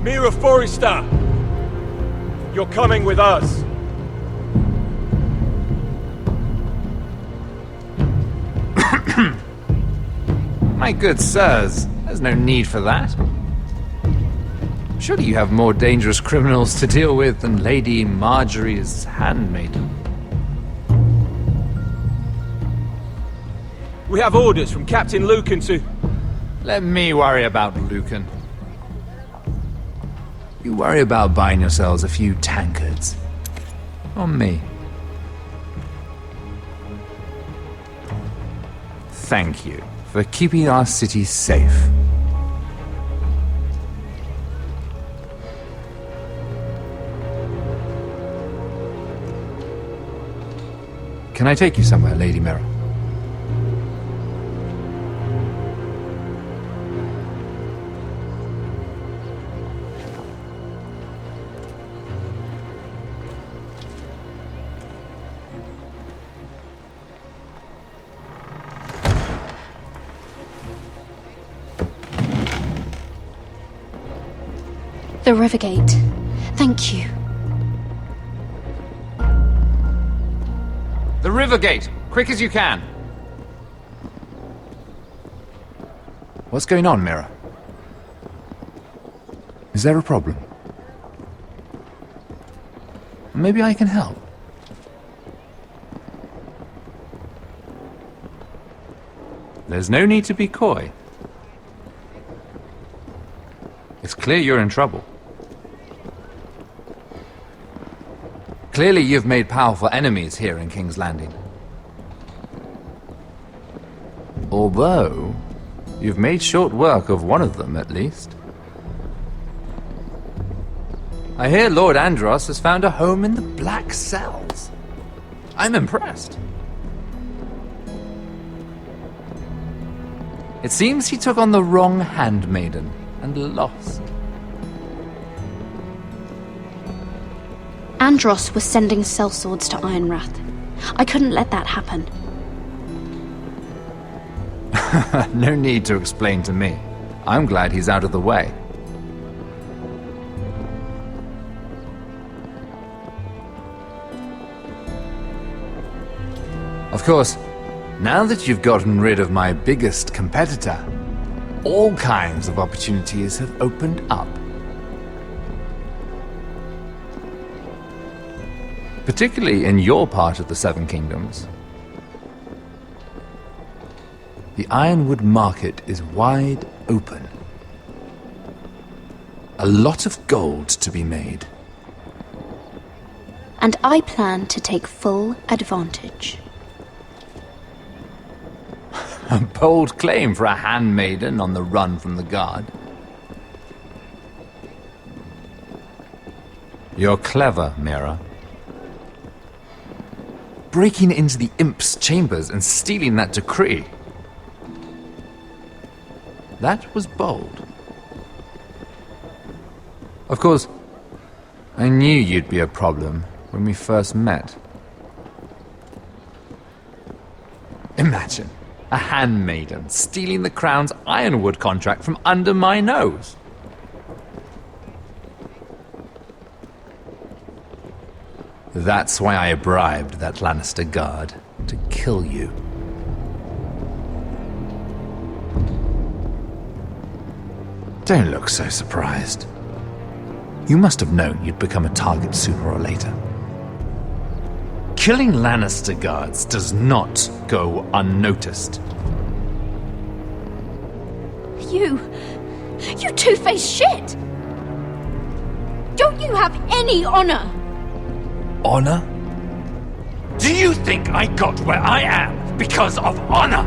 Mira Forrester! You're coming with us. My good sirs, there's no need for that. Surely you have more dangerous criminals to deal with than Lady Marjorie's handmaiden. We have orders from Captain Lucan to... Let me worry about Lucan. You worry about buying yourselves a few tankards. On me. Thank you for keeping our city safe. Can I take you somewhere, Lady Mira? The Rivergate. Thank you. The Rivergate! Quick as you can! What's going on, Mira? Is there a problem? Maybe I can help. There's no need to be coy. It's clear you're in trouble. Clearly you've made powerful enemies here in King's Landing. Although, you've made short work of one of them, at least. I hear Lord Andros has found a home in the Black Cells. I'm impressed. It seems he took on the wrong handmaiden and lost. Andros was sending sellswords to Ironwrath. I couldn't let that happen. No need to explain to me. I'm glad he's out of the way. Of course, now that you've gotten rid of my biggest competitor, all kinds of opportunities have opened up. Particularly in your part of the Seven Kingdoms. The Ironwood market is wide open. A lot of gold to be made. And I plan to take full advantage. A bold claim for a handmaiden on the run from the guard. You're clever, Mira. Breaking into the Imp's chambers and stealing that decree. That was bold. Of course, I knew you'd be a problem when we first met. Imagine a handmaiden stealing the Crown's Ironwood contract from under my nose. That's why I bribed that Lannister guard to kill you. Don't look so surprised. You must have known you'd become a target sooner or later. Killing Lannister guards does not go unnoticed. You two-faced shit! Don't you have any honor? Honor? Do you think I got where I am because of honor?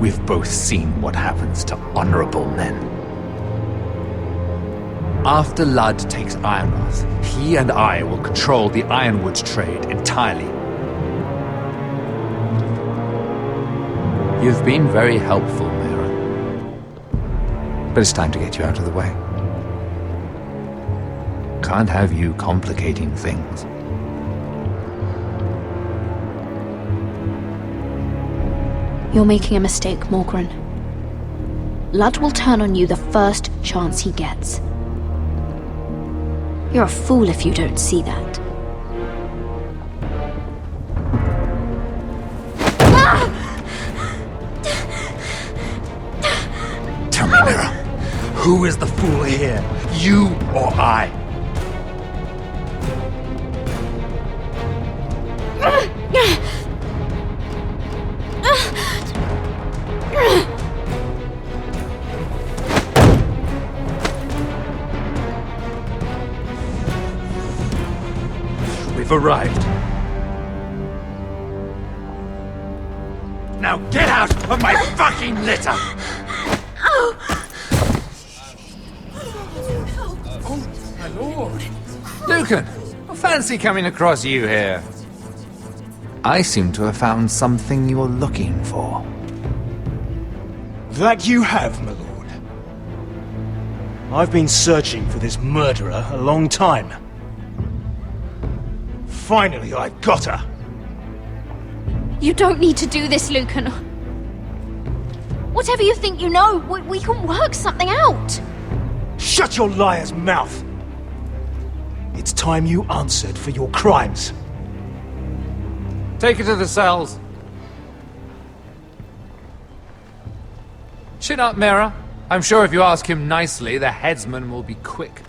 We've both seen what happens to honorable men. After Ludd takes Ironrath, he and I will control the ironwood trade entirely. You've been very helpful, Mira. But it's time to get you out of the way. Can't have you complicating things. You're making a mistake, Morgren. Ludd will turn on you the first chance he gets. You're a fool if you don't see that. Tell me, Mira, who is the fool here? You or I? We've arrived. Now get out of my fucking litter! My lord. Lucan, I fancy coming across you here. I seem to have found something you're looking for. That you have, my lord. I've been searching for this murderer a long time. Finally, I've got her. You don't need to do this, Lucan. Whatever you think you know, we can work something out. Shut your liar's mouth! It's time you answered for your crimes. Take her to the cells. Chin up, Mira. I'm sure if you ask him nicely, the headsman will be quick.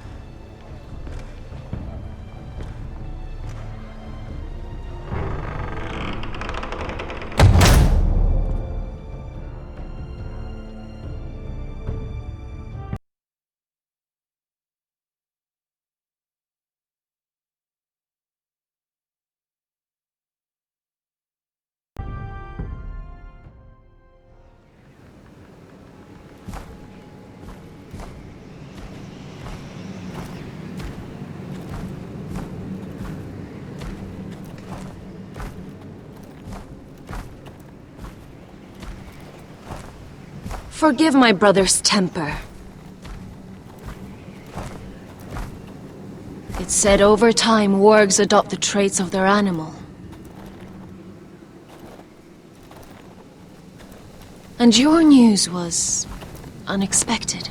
Forgive my brother's temper. It's said over time, wargs adopt the traits of their animal. And your news was unexpected.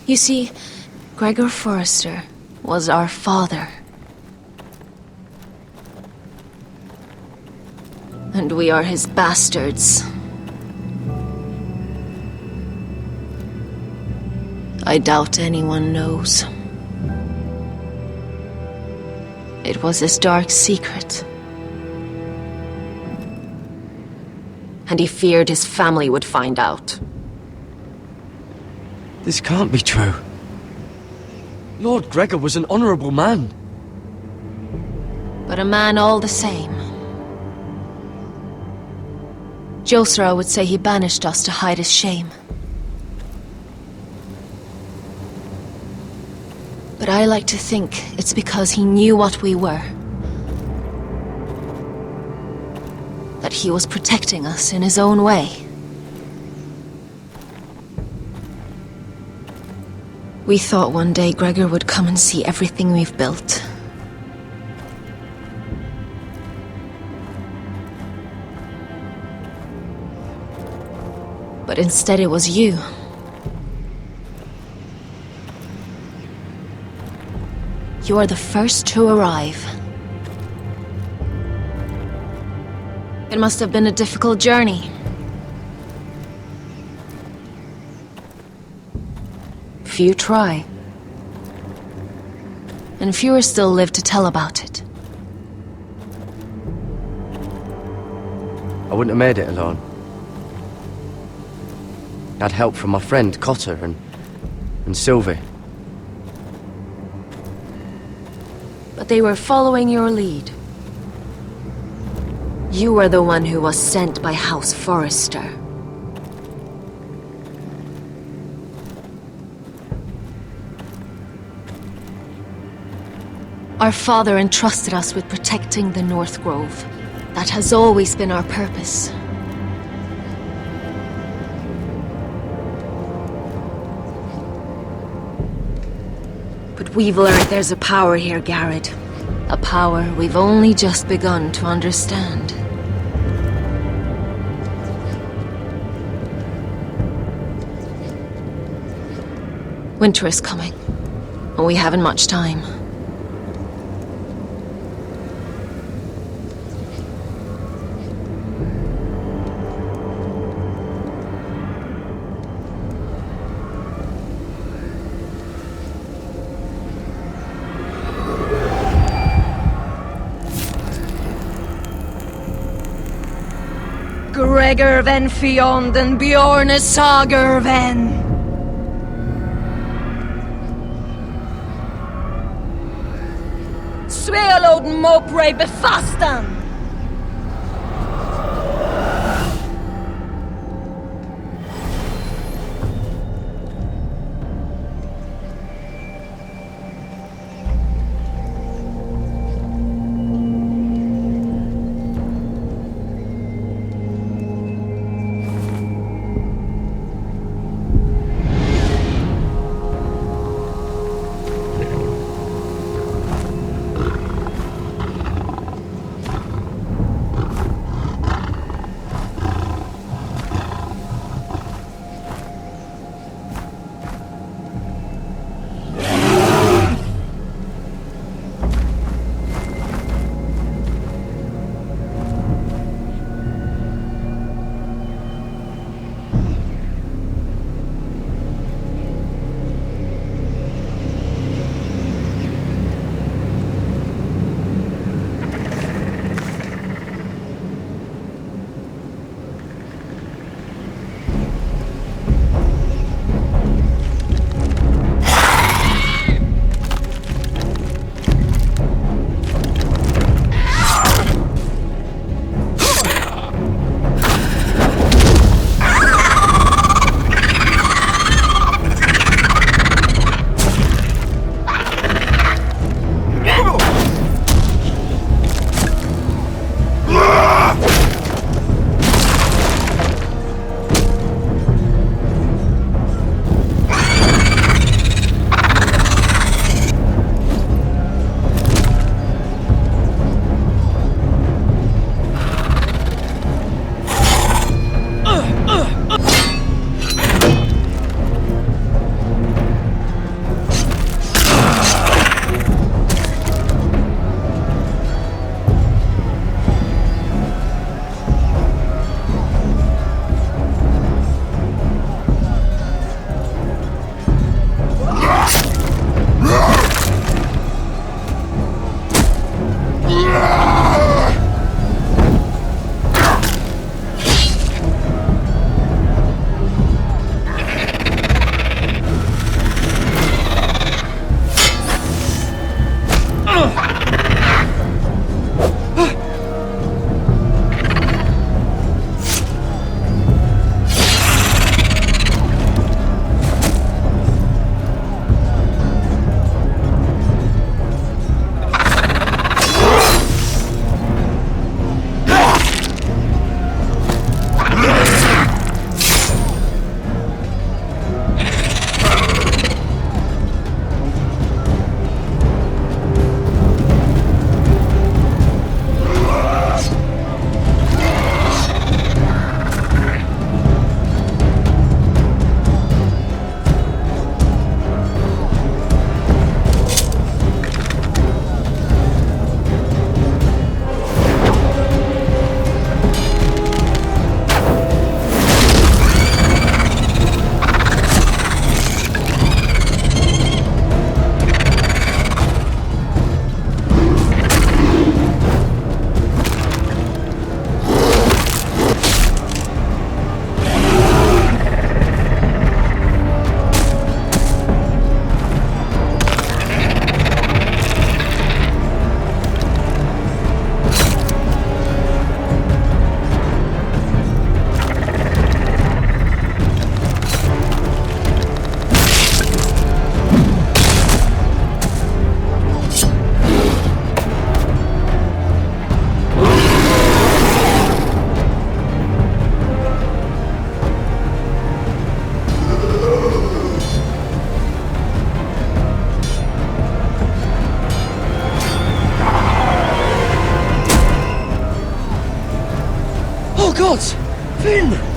You see, Gregor Forrester was our father. And we are his bastards. I doubt anyone knows. It was his dark secret. And he feared his family would find out. This can't be true. Lord Gregor was an honorable man. But a man all the same. Josra would say he banished us to hide his shame. But I like to think it's because he knew what we were. That he was protecting us in his own way. We thought one day Gregor would come and see everything we've built. But instead it was you. You are the first to arrive. It must have been a difficult journey. Few try. And fewer still live to tell about it. I wouldn't have made it alone. I had help from my friend Cotter and Sylvie. but they were following your lead. You were the one who was sent by House Forrester. Our father entrusted us with protecting the North Grove. That has always been our purpose. But we've learned there's a power here, Garrett. A power we've only just begun to understand. Winter is coming, and we haven't much time. Gregor ven Fjond and Bjorne Sager ven. Svealod Mopre befastan. Oh, gods! Finn!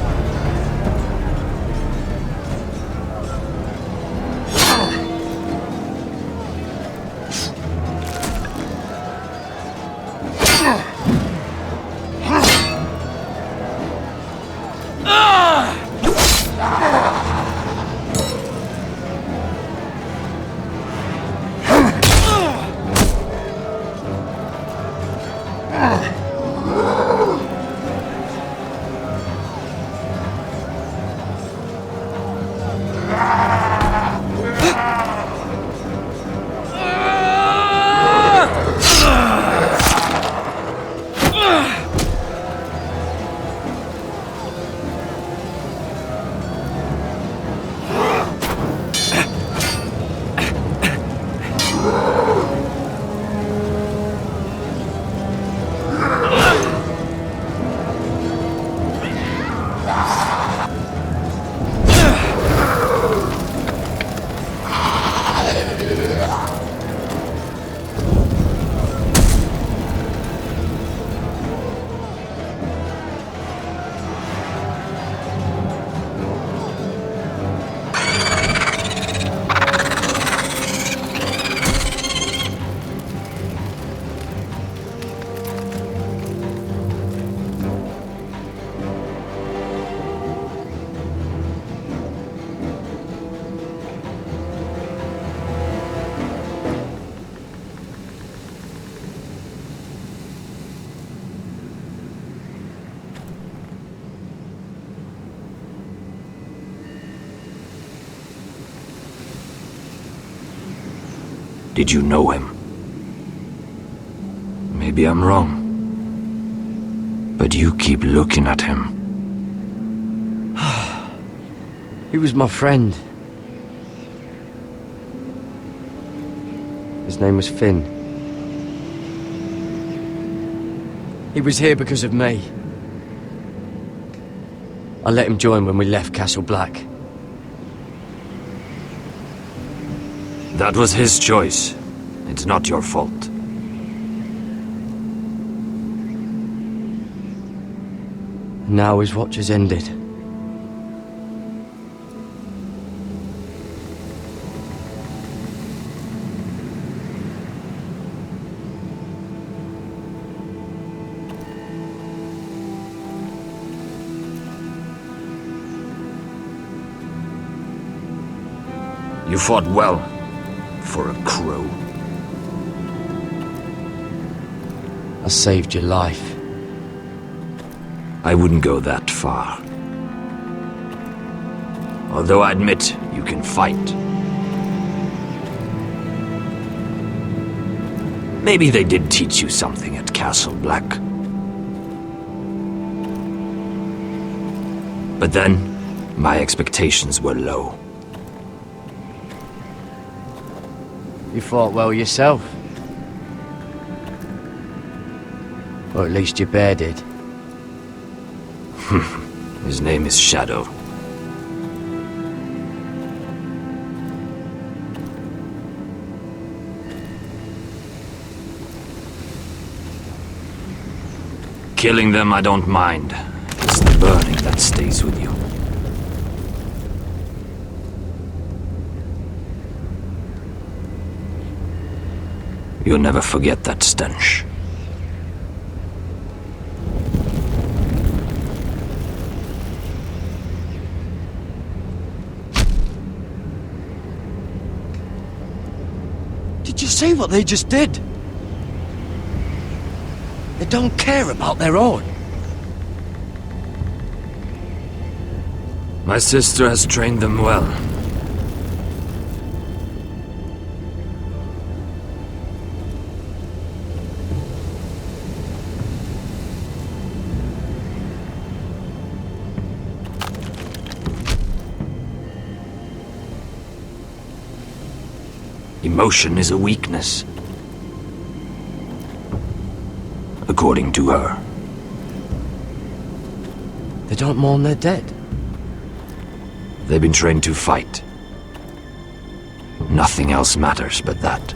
Did you know him? Maybe I'm wrong. But you keep looking at him. He was my friend. His name was Finn. He was here because of me. I let him join when we left Castle Black. That was his choice. It's not your fault. Now his watch has ended. You fought well. For a crow. I saved your life. I wouldn't go that far. Although I admit you can fight. Maybe they did teach you something at Castle Black. But then, my expectations were low. You fought well yourself. Or at least your bear did. His name is Shadow. Killing them I don't mind. It's the burning that stays with you. You'll never forget that stench. Did you see what they just did? They don't care about their own. My sister has trained them well. Emotion is a weakness. According to her. They don't mourn their dead. They've been trained to fight. Nothing else matters but that.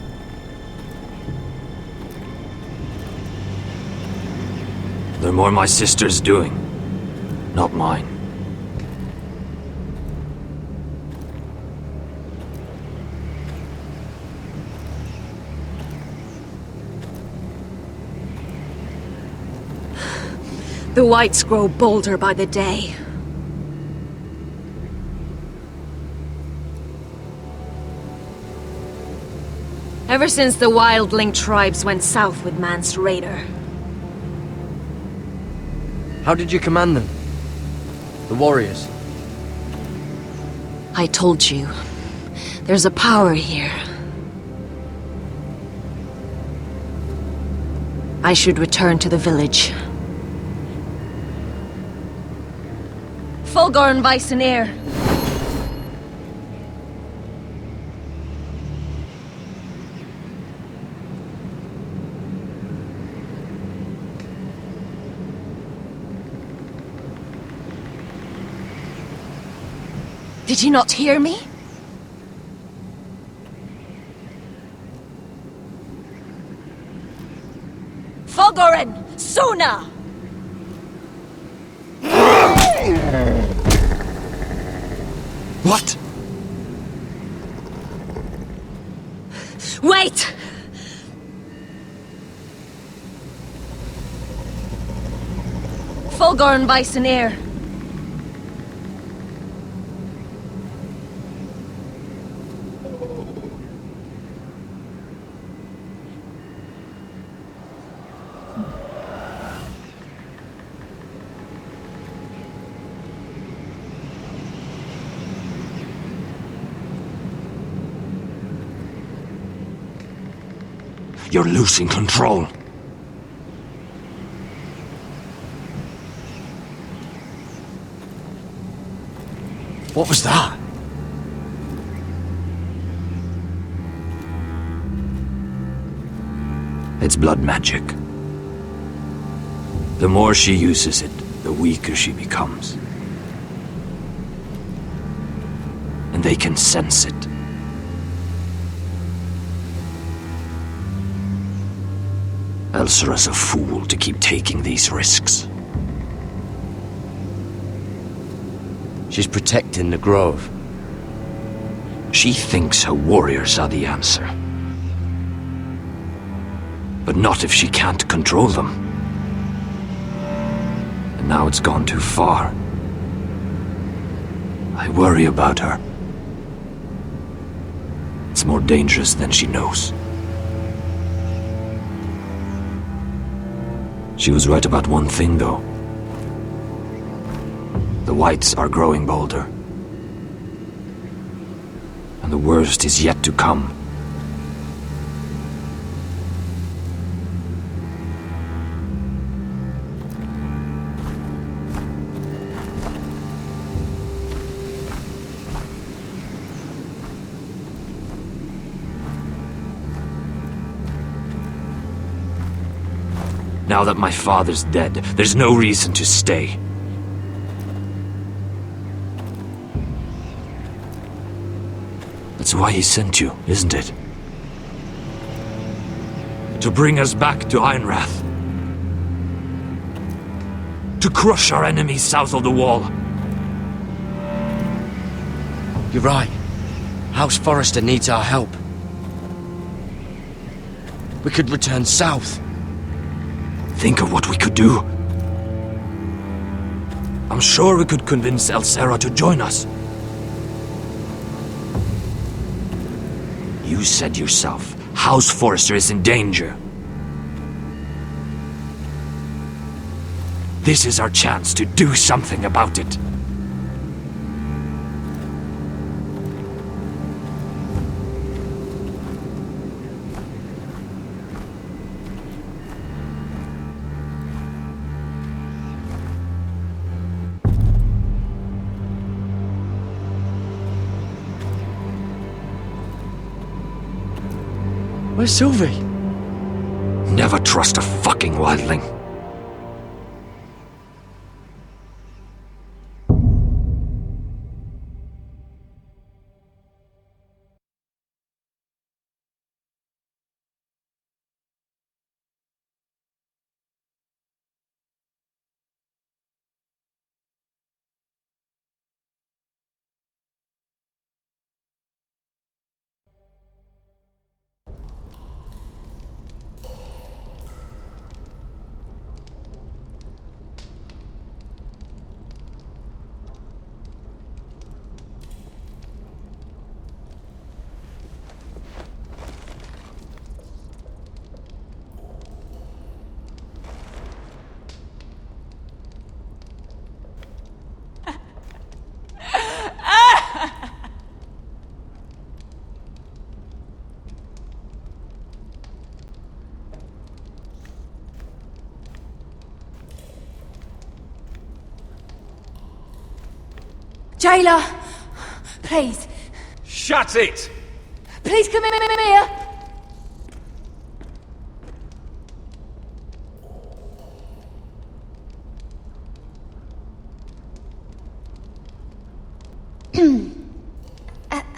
The more my sister's doing, not mine. The whites grow bolder by the day. Ever since the wildling tribes went south with Mance Raider. How did you command them? The warriors? I told you. There's a power here. I should return to the village. Fulgor and Weiseneer. Did you not hear me? Fulgoren! Suna! What? Wait! Fulgor and Weiseneer. You're losing control. What was that? It's blood magic. The more she uses it, the weaker she becomes. And they can sense it. Elsera's a fool to keep taking these risks. She's protecting the grove. She thinks her warriors are the answer. But not if she can't control them. And now it's gone too far. I worry about her. It's more dangerous than she knows. She was right about one thing, though. The whites are growing bolder. And the worst is yet to come. Now that my father's dead, there's no reason to stay. That's why he sent you, isn't it? To bring us back to Ironrath. To crush our enemies south of the wall. You're right. House Forrester needs our help. We could return south. Think of what we could do. I'm sure we could convince Elsera to join us. You said yourself, House Forrester is in danger. This is our chance to do something about it. Where's Sylvie? Never trust a fucking wildling. Jailer, please. Shut it! Please come here.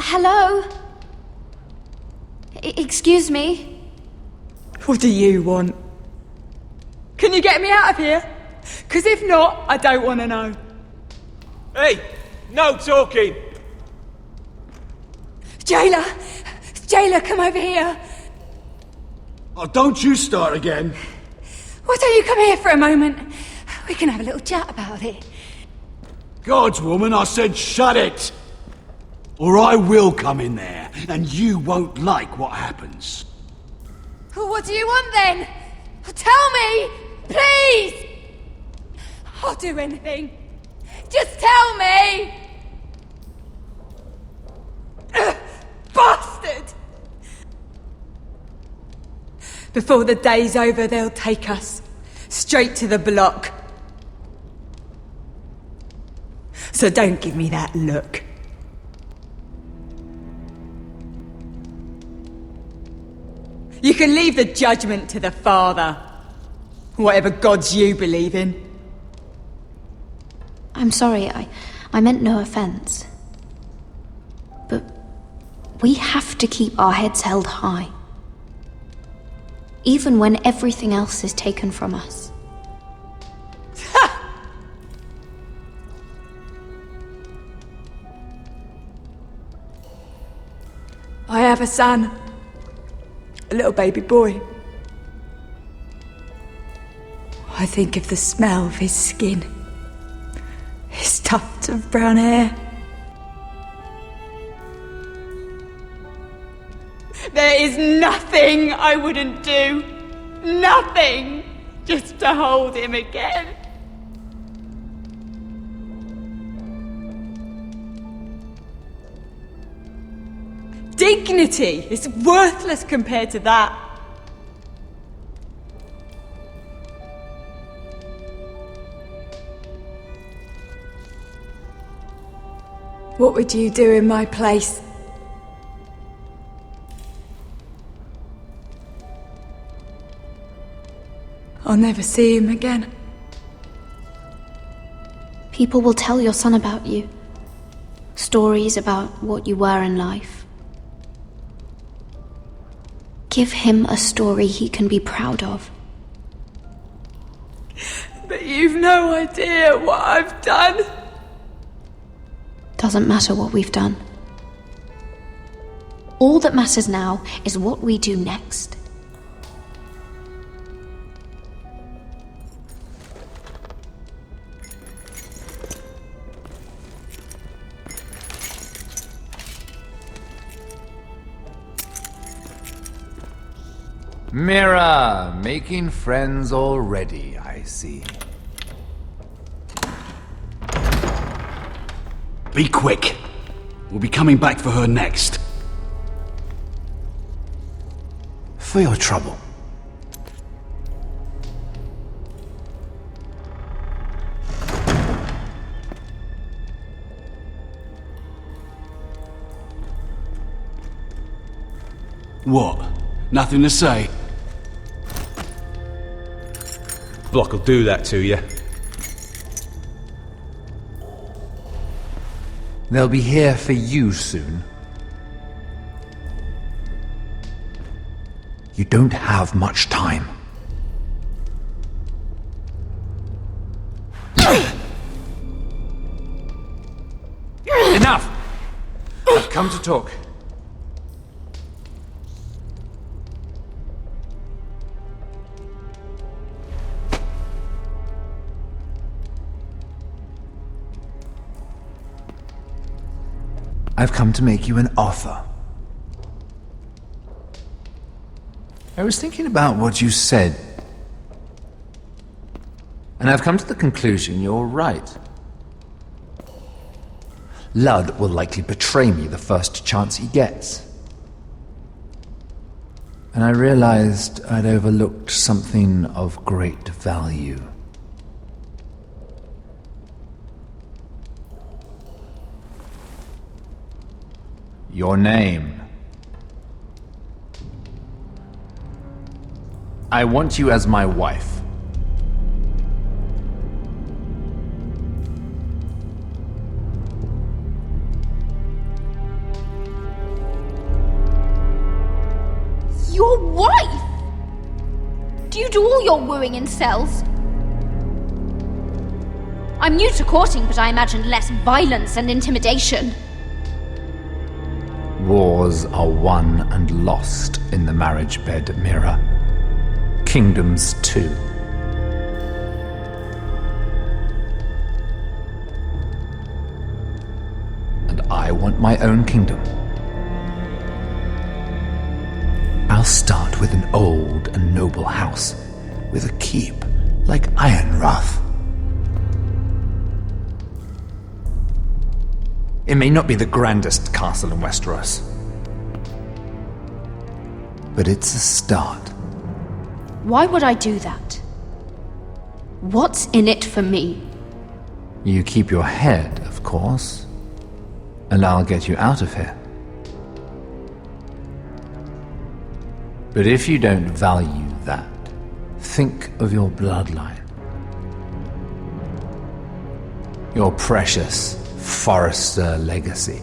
Hello? Excuse me? What do you want? Can you get me out of here? Because if not, I don't want to know. Hey! No talking! Jailer! Jailer, come over here! Oh, don't you start again. Why don't you come here for a moment? We can have a little chat about it. God's woman, I said shut it! Or I will come in there, and you won't like what happens. Well, what do you want then? Tell me! Please! I'll do anything. Just tell me! Bastard! Before the day's over, they'll take us straight to the block. So don't give me that look. You can leave the judgment to the Father. Whatever gods you believe in. I'm sorry, I meant no offense. But we have to keep our heads held high. Even when everything else is taken from us. I have a son. A little baby boy. I think of the smell of his skin. His tufts of brown hair. There is nothing I wouldn't do. Nothing! Just to hold him again. Dignity is worthless compared to that. What would you do in my place? I'll never see him again. People will tell your son about you. Stories about what you were in life. Give him a story he can be proud of. But you've no idea what I've done. Doesn't matter what we've done. All that matters now is what we do next. Mira, making friends already, I see. Be quick. We'll be coming back for her next. For your trouble. What? Nothing to say? Block will do that to you. They'll be here for you soon. You don't have much time. Enough! I've come to talk. I've come to make you an offer. I was thinking about what you said, and I've come to the conclusion you're right. Ludd will likely betray me the first chance he gets. And I realized I'd overlooked something of great value. Your name. I want you as my wife. Your wife? Do you do all your wooing in cells? I'm new to courting, but I imagined less violence and intimidation. Wars are won and lost in the marriage bed, Mira. Kingdoms too. And I want my own kingdom. I'll start with an old and noble house, with a keep like Ironrath. It may not be the grandest castle in Westeros, but it's a start. Why would I do that? What's in it for me? You keep your head, of course, and I'll get you out of here. But if you don't value that, think of your bloodline. Your precious Forrester legacy.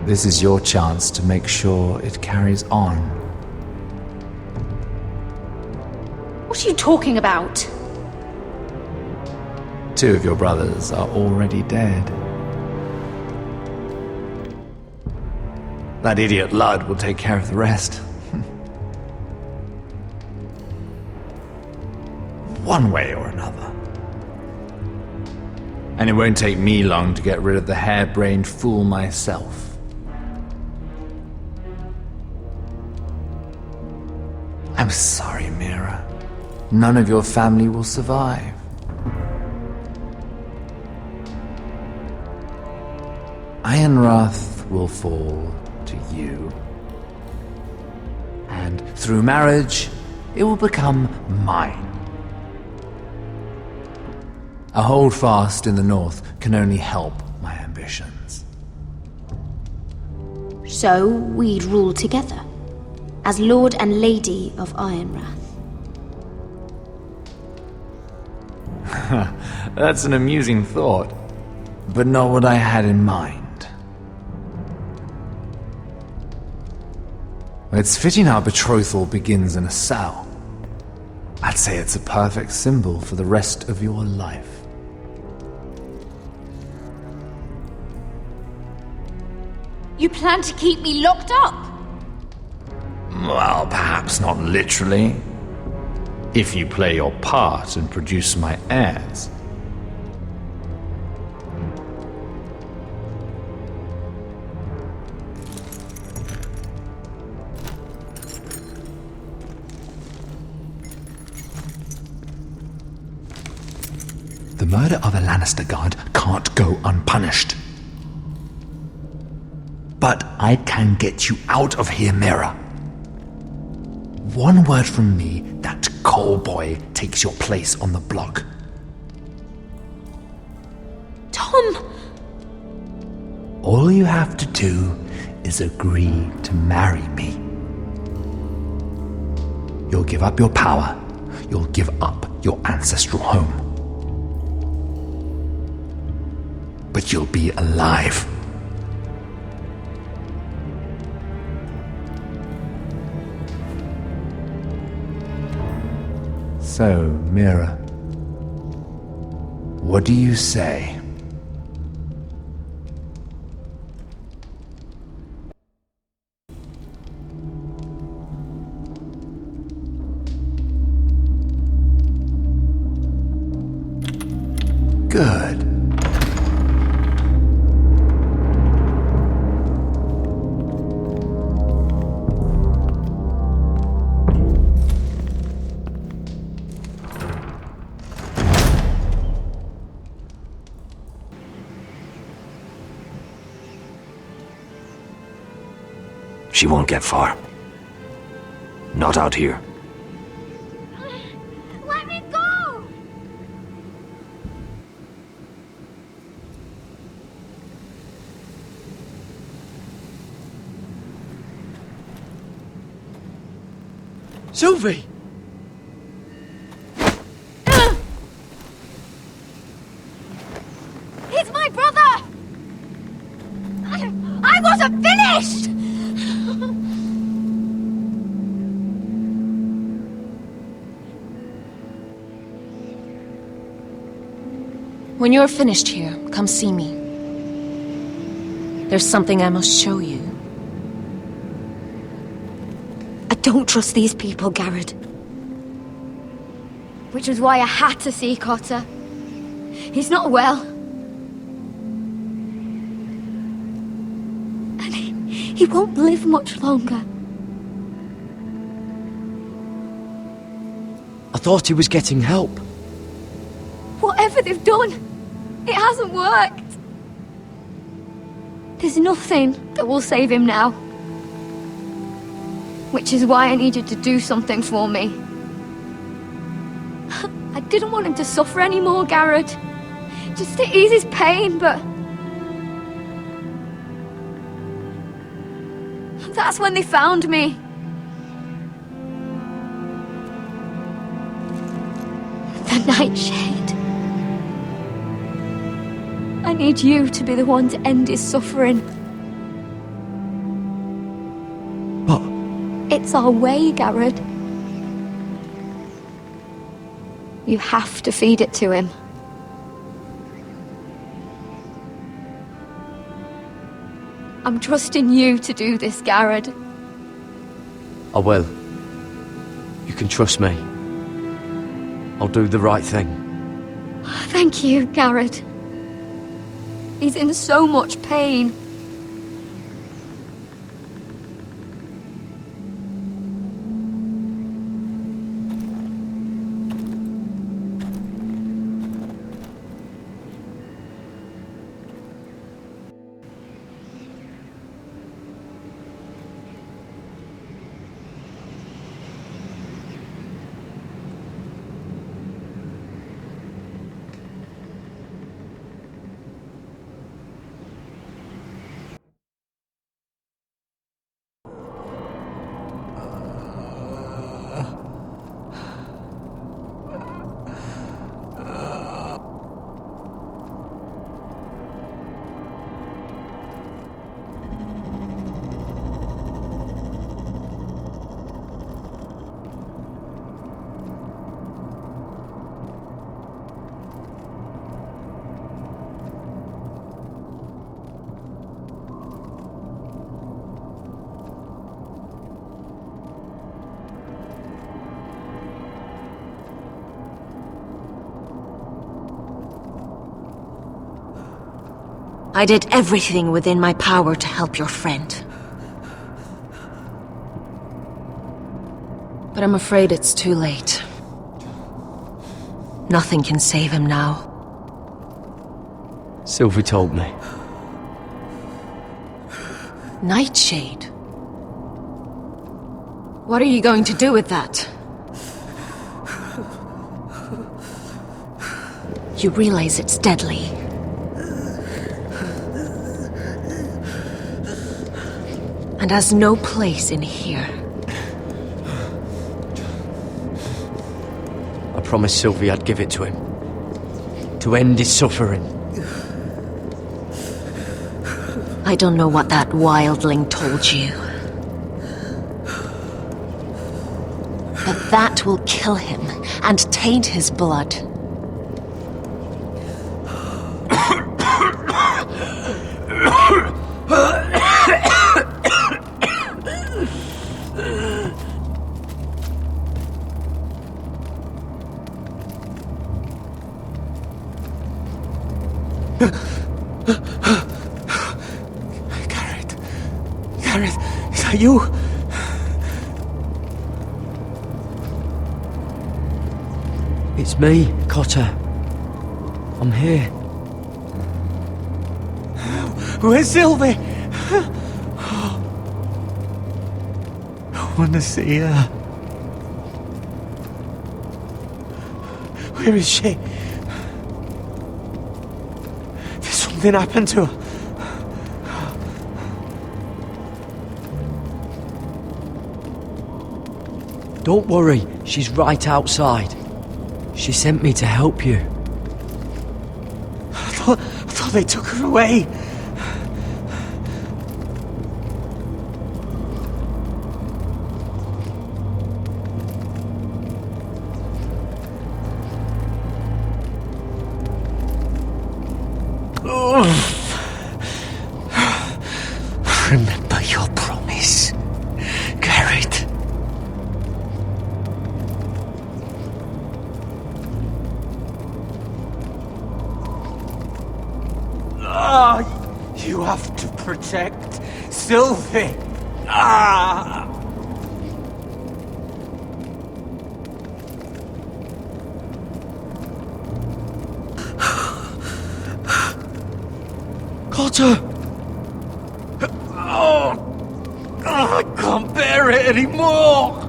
This is your chance to make sure it carries on. What are you talking about? 2 of your brothers are already dead. That idiot Ludd will take care of the rest. One way or another. And it won't take me long to get rid of the harebrained fool myself. I'm sorry, Mira. None of your family will survive. Ironrath will fall to you. And through marriage, it will become mine. A holdfast in the north can only help my ambitions. So we'd rule together, as Lord and Lady of Ironrath. That's an amusing thought, but not what I had in mind. It's fitting our betrothal begins in a cell. I'd say it's a perfect symbol for the rest of your life. You plan to keep me locked up? Well, perhaps not literally. If you play your part and produce my heirs. The murder of a Lannister guard can't go unpunished. But I can get you out of here, Mira. One word from me, that coal boy takes your place on the block. Tom! All you have to do is agree to marry me. You'll give up your power. You'll give up your ancestral home. But you'll be alive. So, Mira, what do you say? Good. She won't get far. Not out here. Let me go! Sylvie! He's my brother! I wasn't finished! When you're finished here, come see me. There's something I must show you. I don't trust these people, Garrett. Which was why I had to see Cotter. He's not well. And he won't live much longer. I thought he was getting help. Whatever they've done, it hasn't worked. There's nothing that will save him now. Which is why I needed to do something for me. I didn't want him to suffer anymore, Garrett. Just to ease his pain, but... That's when they found me. The Nightshade. I need you to be the one to end his suffering. What? It's our way, Garrett. You have to feed it to him. I'm trusting you to do this, Garrett. I will. You can trust me. I'll do the right thing. Thank you, Garrett. He's in so much pain. I did everything within my power to help your friend. But I'm afraid it's too late. Nothing can save him now. Sylvie told me. Nightshade? What are you going to do with that? You realize it's deadly. And has no place in here. I promised Sylvie I'd give it to him. To end his suffering. I don't know what that wildling told you. But that will kill him and taint his blood. Gareth, is that you? It's me, Cotter. I'm here. Where's Sylvie? I want to see her. Where is she? Did something happen to her? Don't worry, she's right outside. She sent me to help you. I thought they took her away. Remember your promise, Garrett. You have to protect Sylvie. Ah! Cotter! I can't bear it anymore!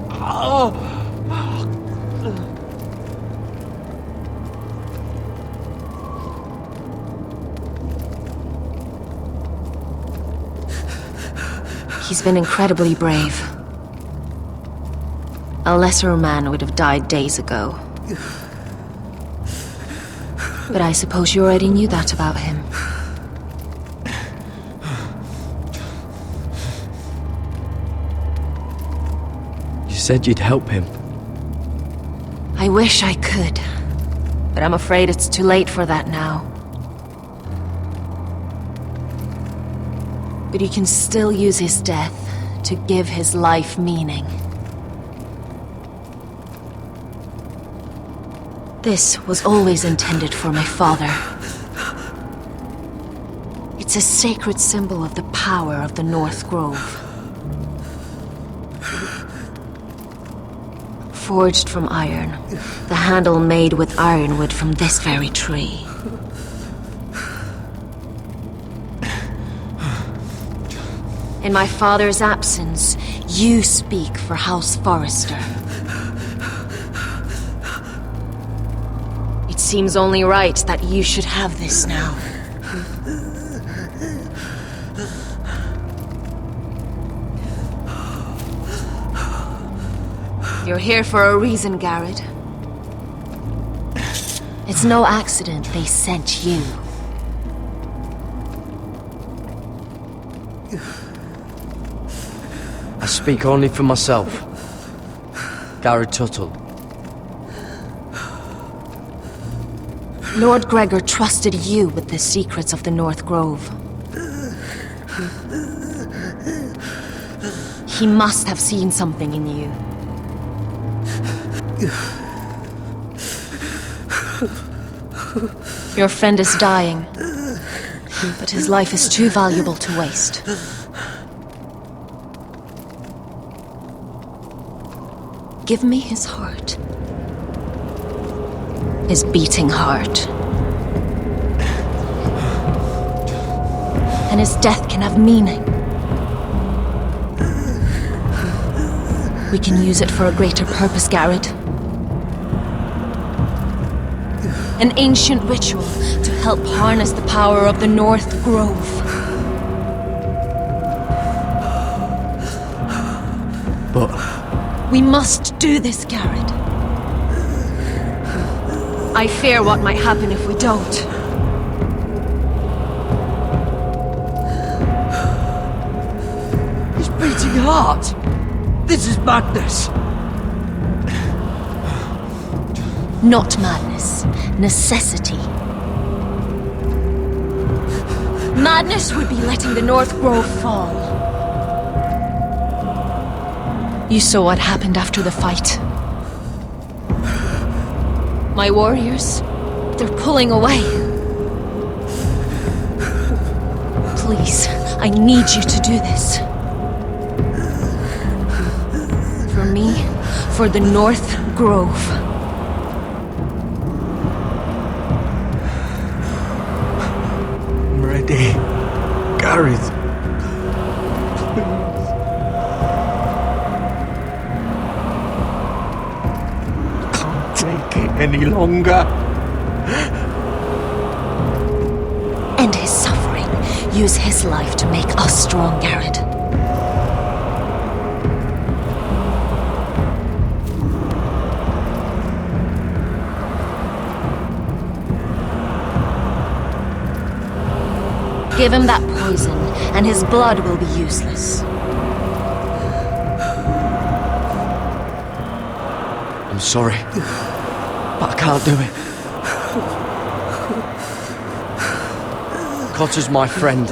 He's been incredibly brave. A lesser man would have died days ago. But I suppose you already knew that about him. You said you'd help him. I wish I could, but I'm afraid it's too late for that now. But he can still use his death to give his life meaning. This was always intended for my father. It's a sacred symbol of the power of the North Grove. Forged from iron, the handle made with ironwood from this very tree. In my father's absence, you speak for House Forrester. It seems only right that you should have this now. You're here for a reason, Garrett. It's no accident they sent you. I speak only for myself. Garrett Tuttle. Lord Gregor trusted you with the secrets of the North Grove. He must have seen something in you. Your friend is dying, but his life is too valuable to waste. Give me his heart. His beating heart. And his death can have meaning. We can use it for a greater purpose, Garrett. An ancient ritual to help harness the power of the North Grove. But... we must do this, Garrett. I fear what might happen if we don't. He's beating hard. This is madness. Not madness. Necessity. Madness would be letting the North Grove fall. You saw what happened after the fight. My warriors, they're pulling away. Please, I need you to do this. For me, for the North Grove. I'm ready. Garrett. Take it any longer. End his suffering. Use his life to make us strong, Garrett. Give him that poison, and his blood will be useless. I'm sorry, but I can't do it. Cotter's my friend.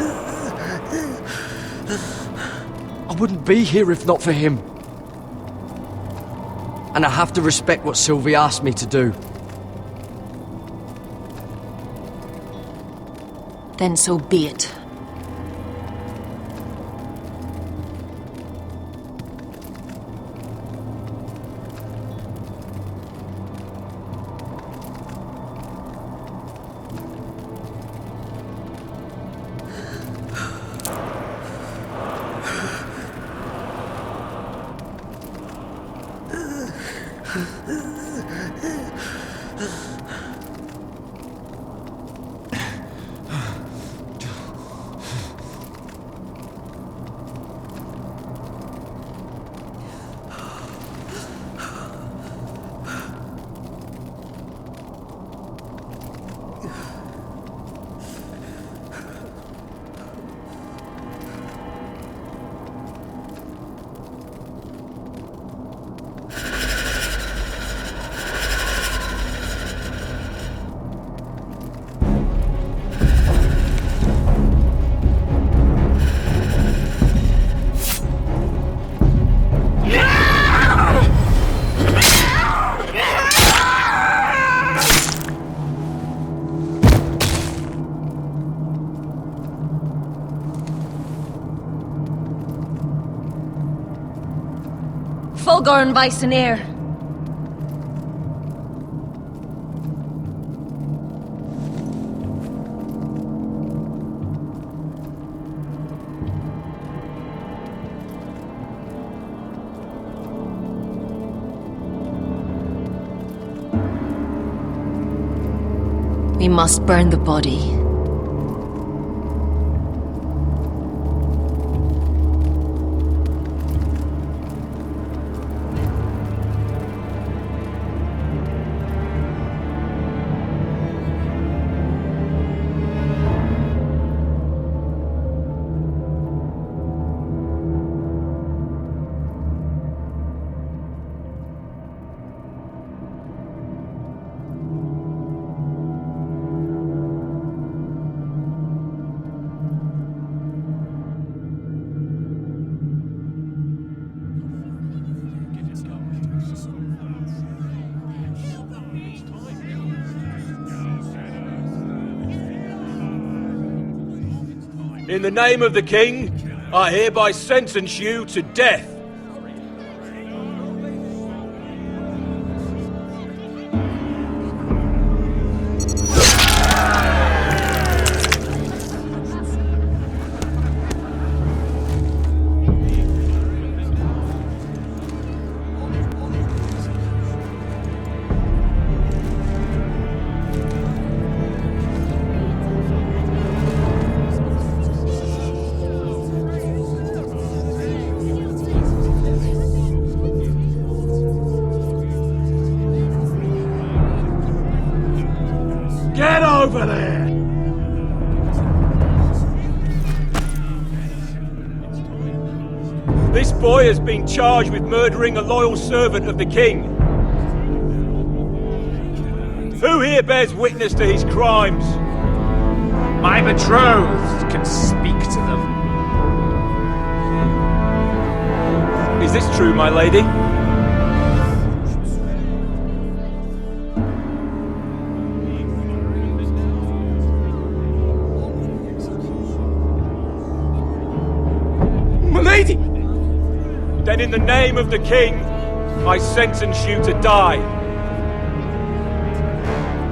I wouldn't be here if not for him. And I have to respect what Sylvie asked me to do. Then so be it. Fulgorn Viceneer. We must burn the body. In the name of the king, I hereby sentence you to death. Get over there! This boy has been charged with murdering a loyal servant of the king. Who here bears witness to his crimes? My betrothed can speak to them. Is this true, my lady? Milady! Then in the name of the king, I sentence you to die.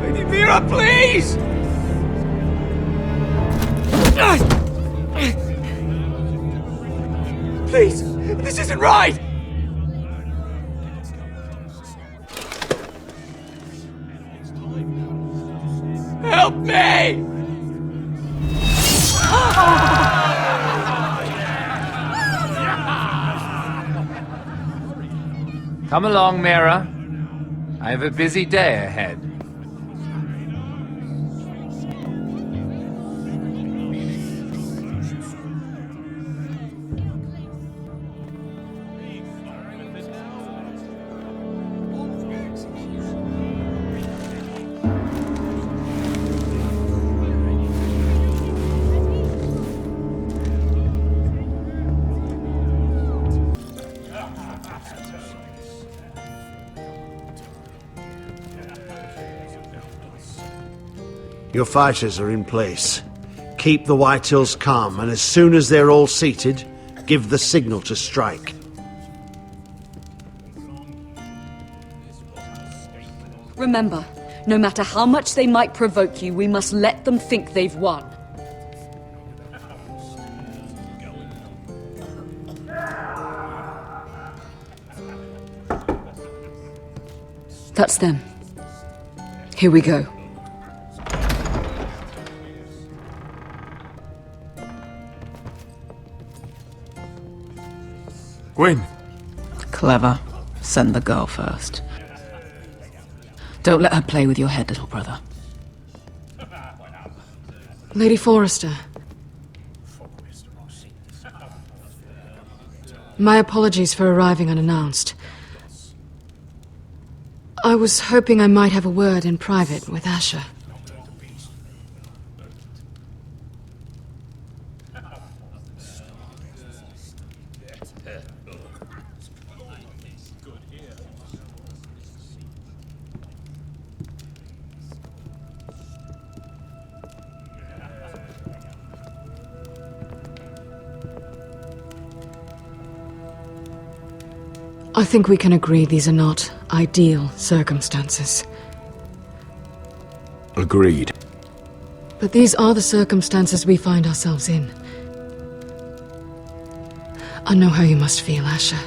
Lady Vera, please! Please, this isn't right! Help me! Come along, Mira. I have a busy day ahead. Your fighters are in place. Keep the White Hills calm, and as soon as they're all seated, give the signal to strike. Remember, no matter how much they might provoke you, we must let them think they've won. That's them. Here we go. Gwyn. Clever. Send the girl first. Don't let her play with your head, little brother. Lady Forrester. My apologies for arriving unannounced. I was hoping I might have a word in private with Asher. I think we can agree these are not ideal circumstances. Agreed. But these are the circumstances we find ourselves in. I know how you must feel, Asher.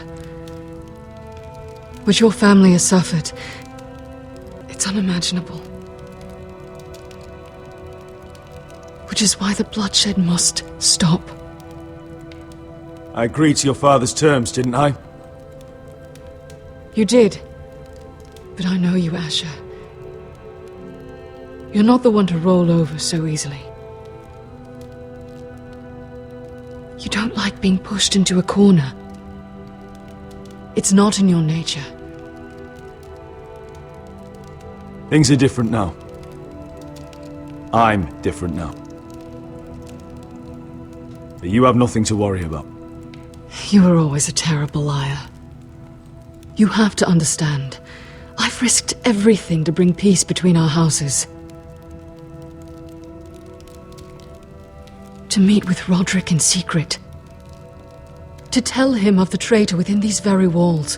What your family has suffered, it's unimaginable. Which is why the bloodshed must stop. I agreed to your father's terms, didn't I? You did. But I know you, Asher. You're not the one to roll over so easily. You don't like being pushed into a corner. It's not in your nature. Things are different now. I'm different now. But you have nothing to worry about. You were always a terrible liar. You have to understand. I've risked everything to bring peace between our houses. To meet with Roderick in secret. To tell him of the traitor within these very walls.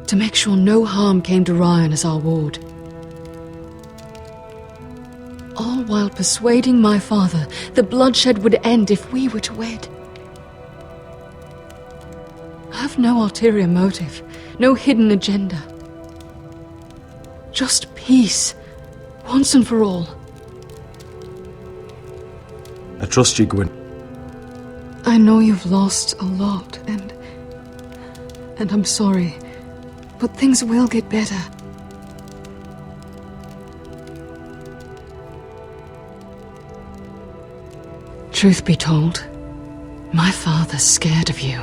To make sure no harm came to Ryan as our ward. All while persuading my father the bloodshed would end if we were to wed. I have no ulterior motive, no hidden agenda. Just peace, once and for all. I trust you, Gwyn. I know you've lost a lot, and I'm sorry, but things will get better. Truth be told, my father's scared of you.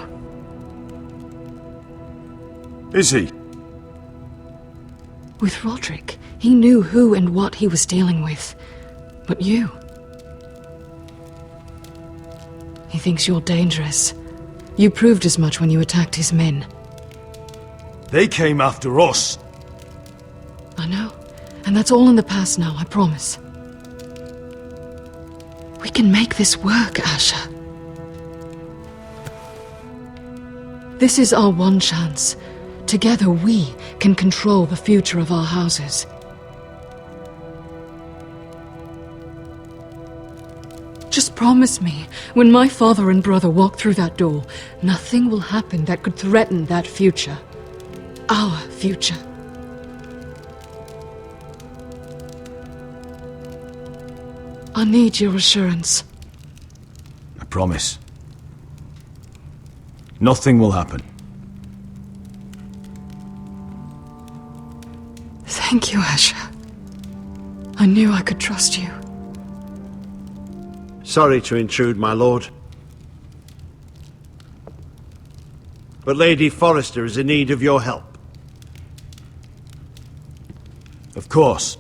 Is he? With Roderick, he knew who and what he was dealing with. But you... He thinks you're dangerous. You proved as much when you attacked his men. They came after us. I know. And that's all in the past now, I promise. We can make this work, Asher. This is our one chance. Together we can control the future of our houses. Just promise me, when my father and brother walk through that door, nothing will happen that could threaten that future. Our future. I need your assurance. I promise. Nothing will happen. Thank you, Asher. I knew I could trust you. Sorry to intrude, my lord. But Lady Forrester is in need of your help. Of course.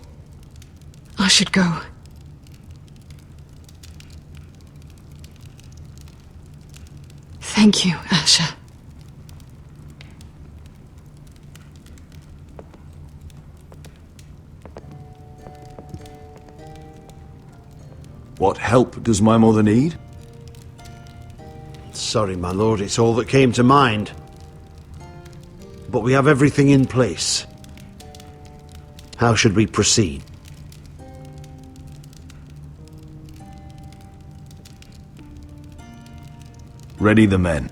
I should go. Thank you, Asher. What help does my mother need? Sorry, my lord, it's all that came to mind. But we have everything in place. How should we proceed? Ready the men.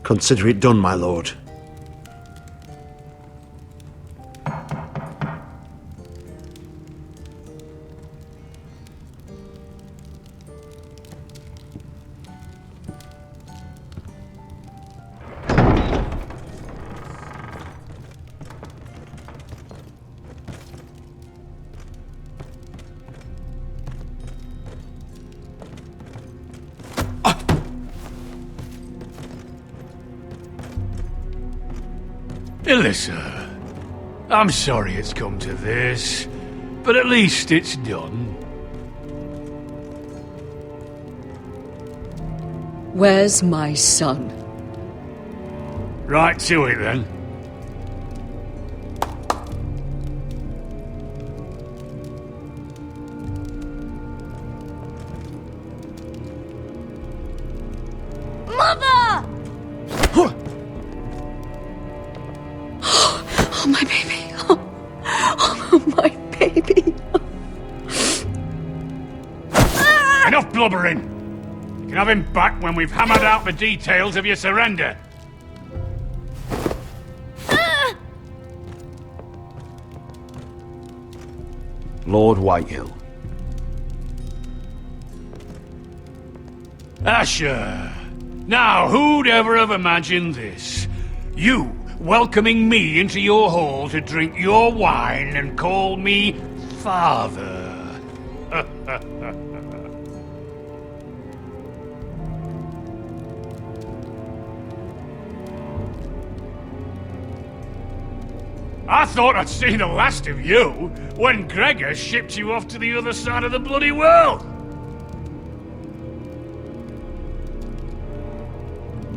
Consider it done, my lord. Alyssa, I'm sorry it's come to this, but at least it's done. Where's my son? Right to it then. Mother! Oh, my baby. Oh, my baby. Enough blubbering! You can have him back when we've hammered out the details of your surrender. Lord Whitehill. Asher! Now, who'd ever have imagined this? You welcoming me into your hall to drink your wine and call me father. I thought I'd seen the last of you when Gregor shipped you off to the other side of the bloody world.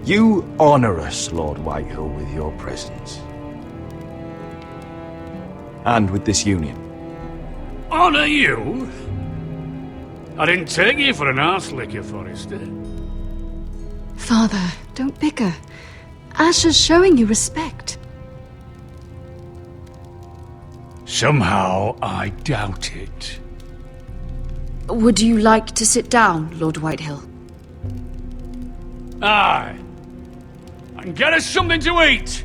You honour us, Lord Whitehill, with your presence. And with this union. Honour you? I didn't take you for an arse-licker, Forrester. Father, don't bicker. Asher's showing you respect. Somehow, I doubt it. Would you like to sit down, Lord Whitehill? Aye. And get us something to eat.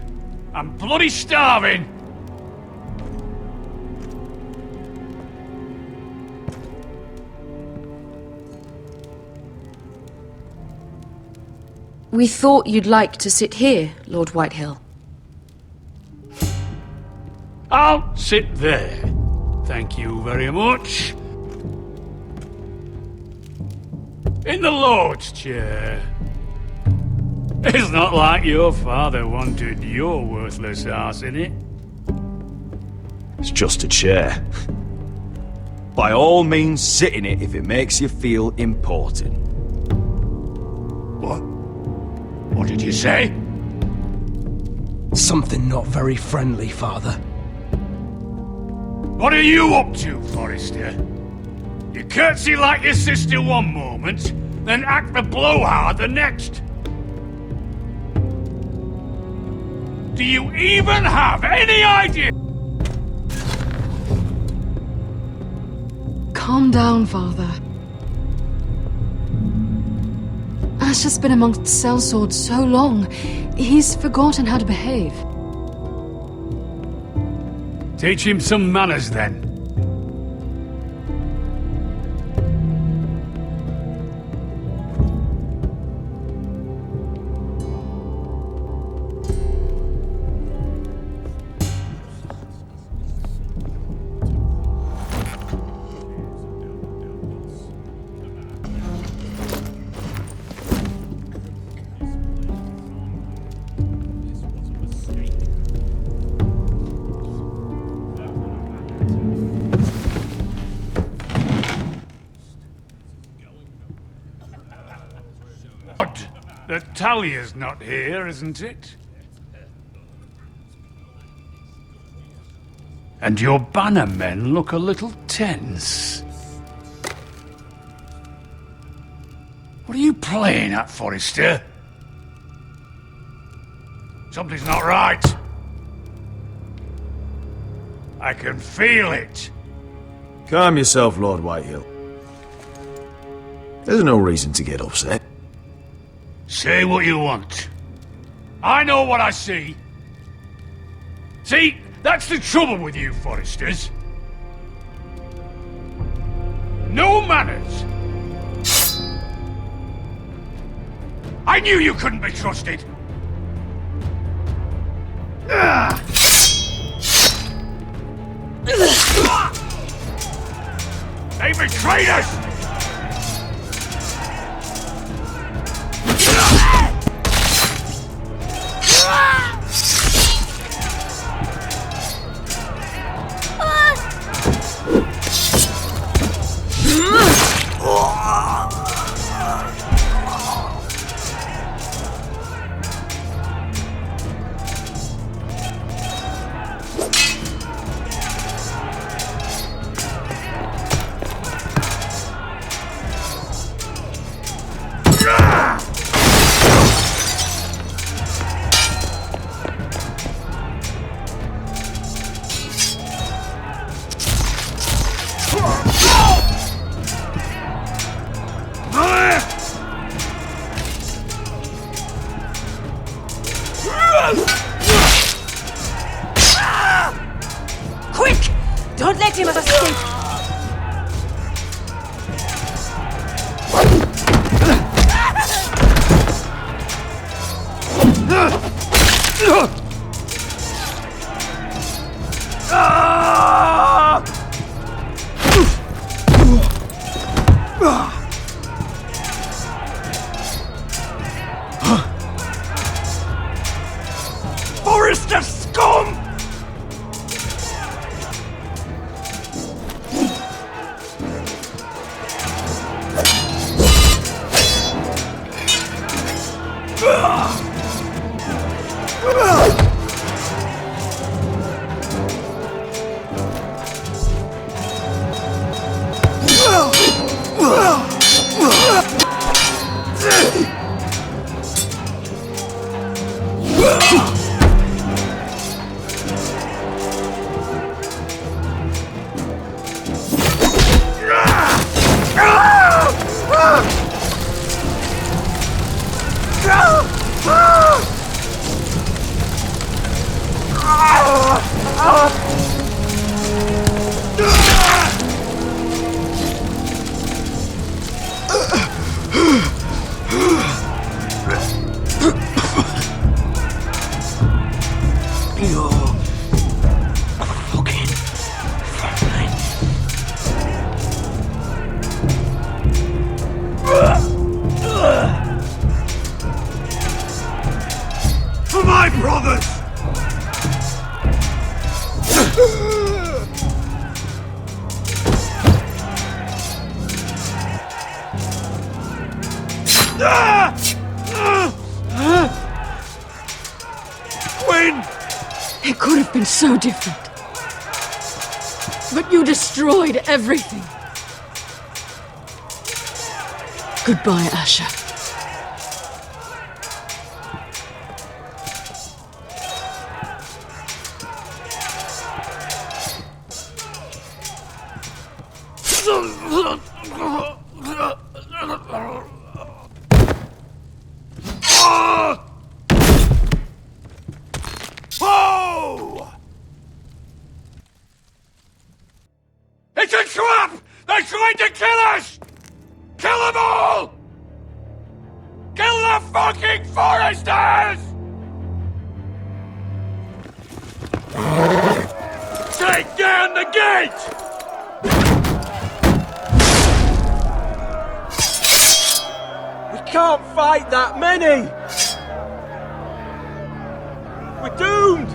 I'm bloody starving. We thought you'd like to sit here, Lord Whitehill. I'll sit there. Thank you very much. In the Lord's chair. It's not like your father wanted your worthless arse in it. It's just a chair. By all means, sit in it if it makes you feel important. What? What did you say? Something not very friendly, Father. What are you up to, Forrester? You curtsy like your sister one moment, then act the blowhard the next. Do you even have any idea? Calm down, Father. Asher's been amongst sellswords so long, he's forgotten how to behave. Teach him some manners, then. That Talia's not here, isn't it? And your bannermen look a little tense. What are you playing at, Forrester? Something's not right. I can feel it. Calm yourself, Lord Whitehill. There's no reason to get upset. Say what you want. I know what I see. See, that's the trouble with you, Forresters. No manners. I knew you couldn't be trusted. They betrayed us! Quick! Don't let him escape! Forrester scum! For my brothers! Quinn! It could have been so different. But you destroyed everything. Goodbye, Asher. Oh! It's a trap! They're trying to kill us! Kill them all! Kill the fucking Foresters! Take down the gate! We can't fight that many! We're doomed!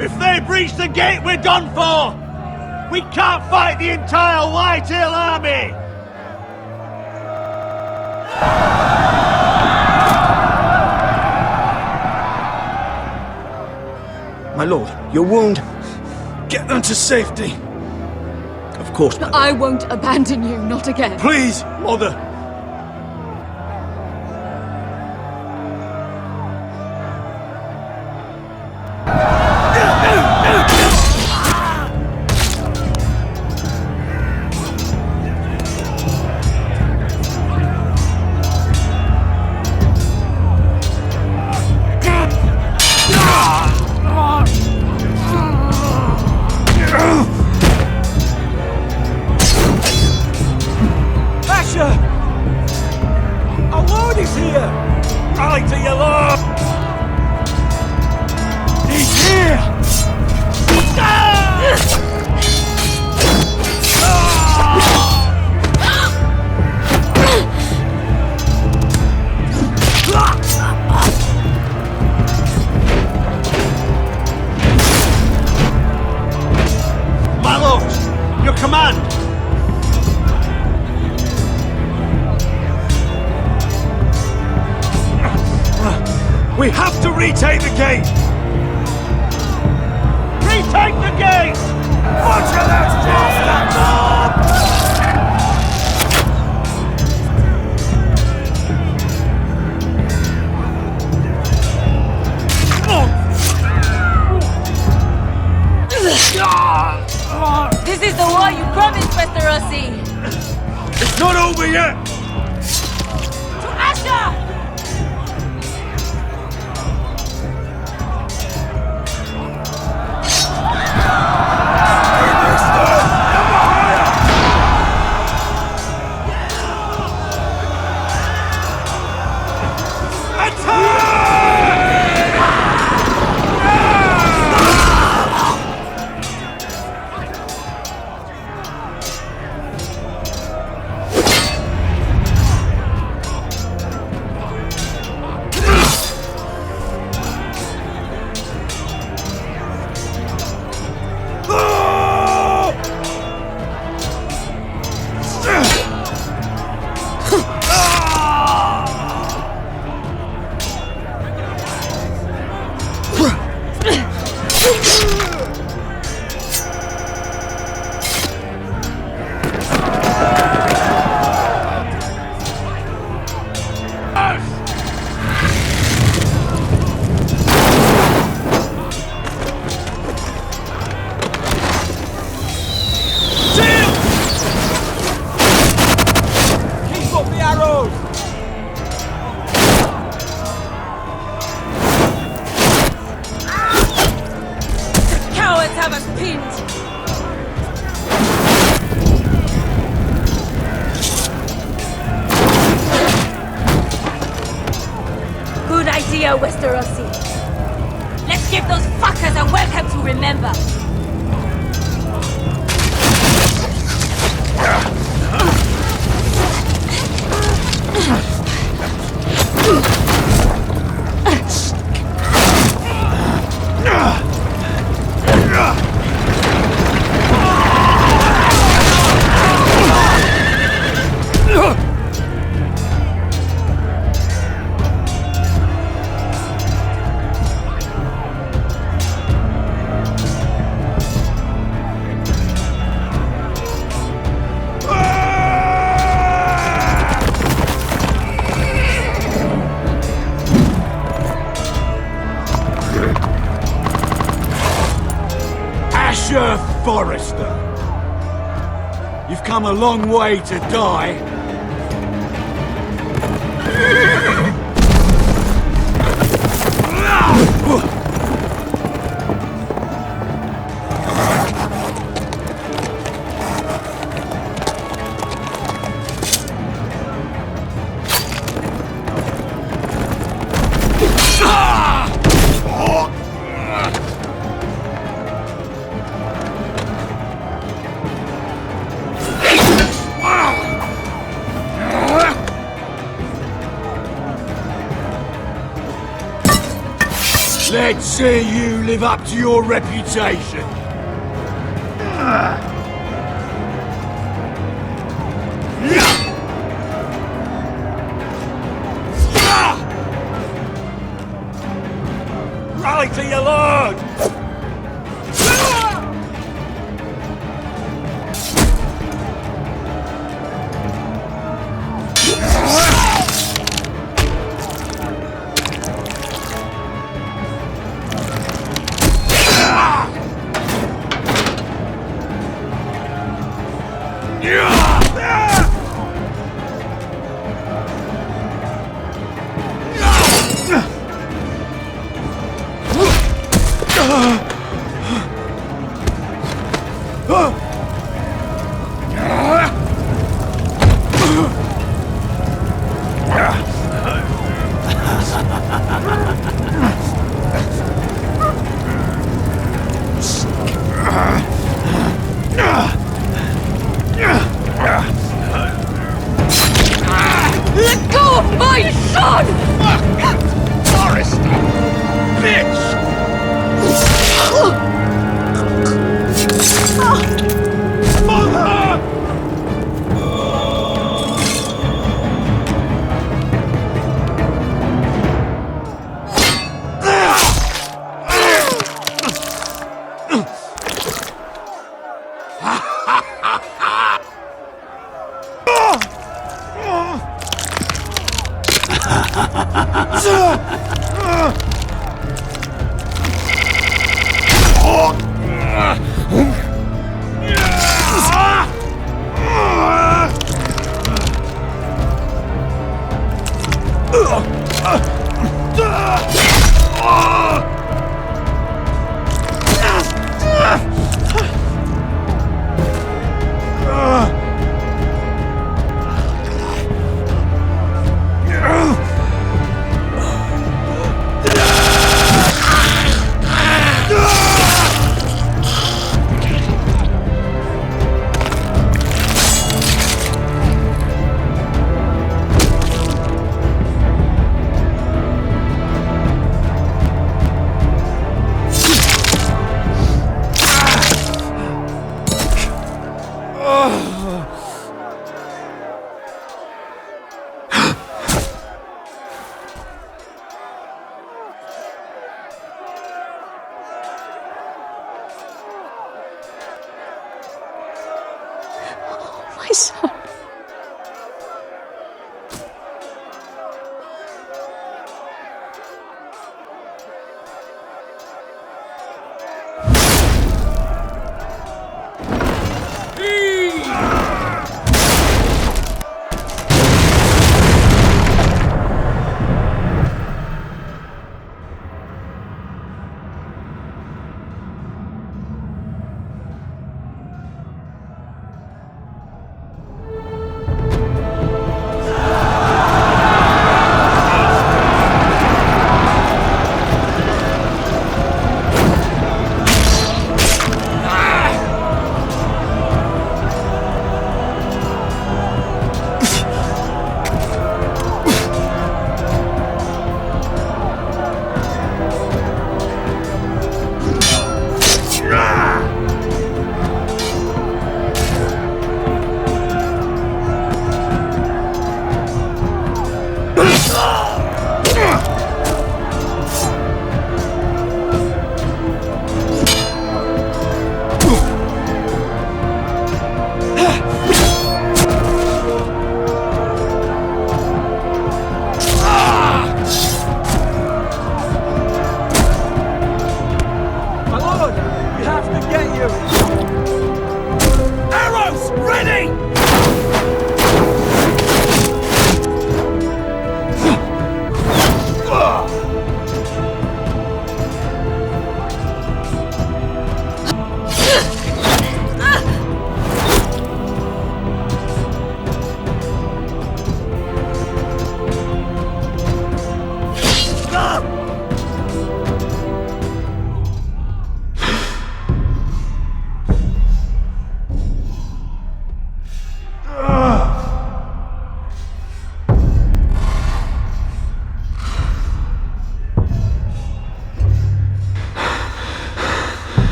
If they breach the gate, we're done for! We can't fight the entire Whitehill army! My lord, your wound. Get them to safety. Of course, my lord. I won't abandon you, not again. Please, mother. command! We have to retake the gate! Retake the gate! Butcher those bastards! This is the war you promised, Master Rossi! It's not over yet! To Asher! Westerosi. Let's give those fuckers a welcome to remember. Forrester, you've come a long way to die. Let's see you live up to your reputation. Rally to your lord! Let go of my son! Forrester! Bitch! my son.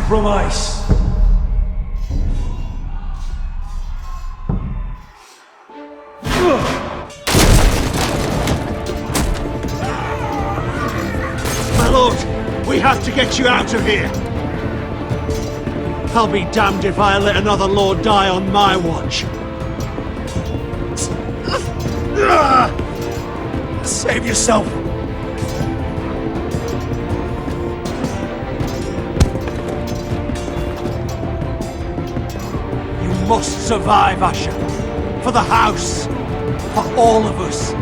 From ice. My lord, we have to get you out of here. I'll be damned if I let another lord die on my watch. Save yourself. Must survive, Asher. For the house. For all of us.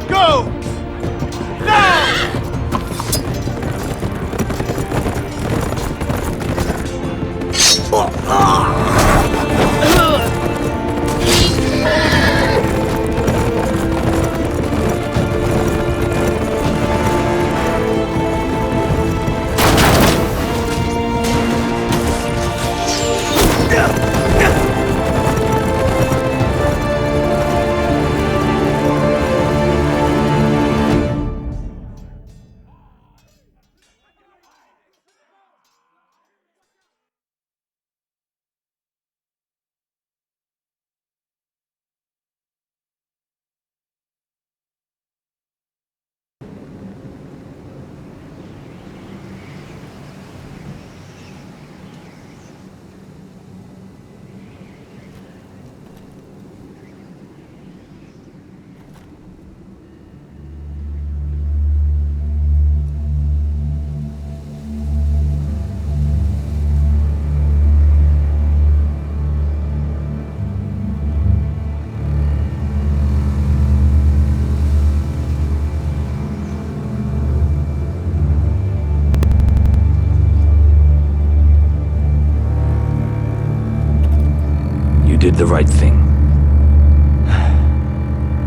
Go! Now! You did the right thing.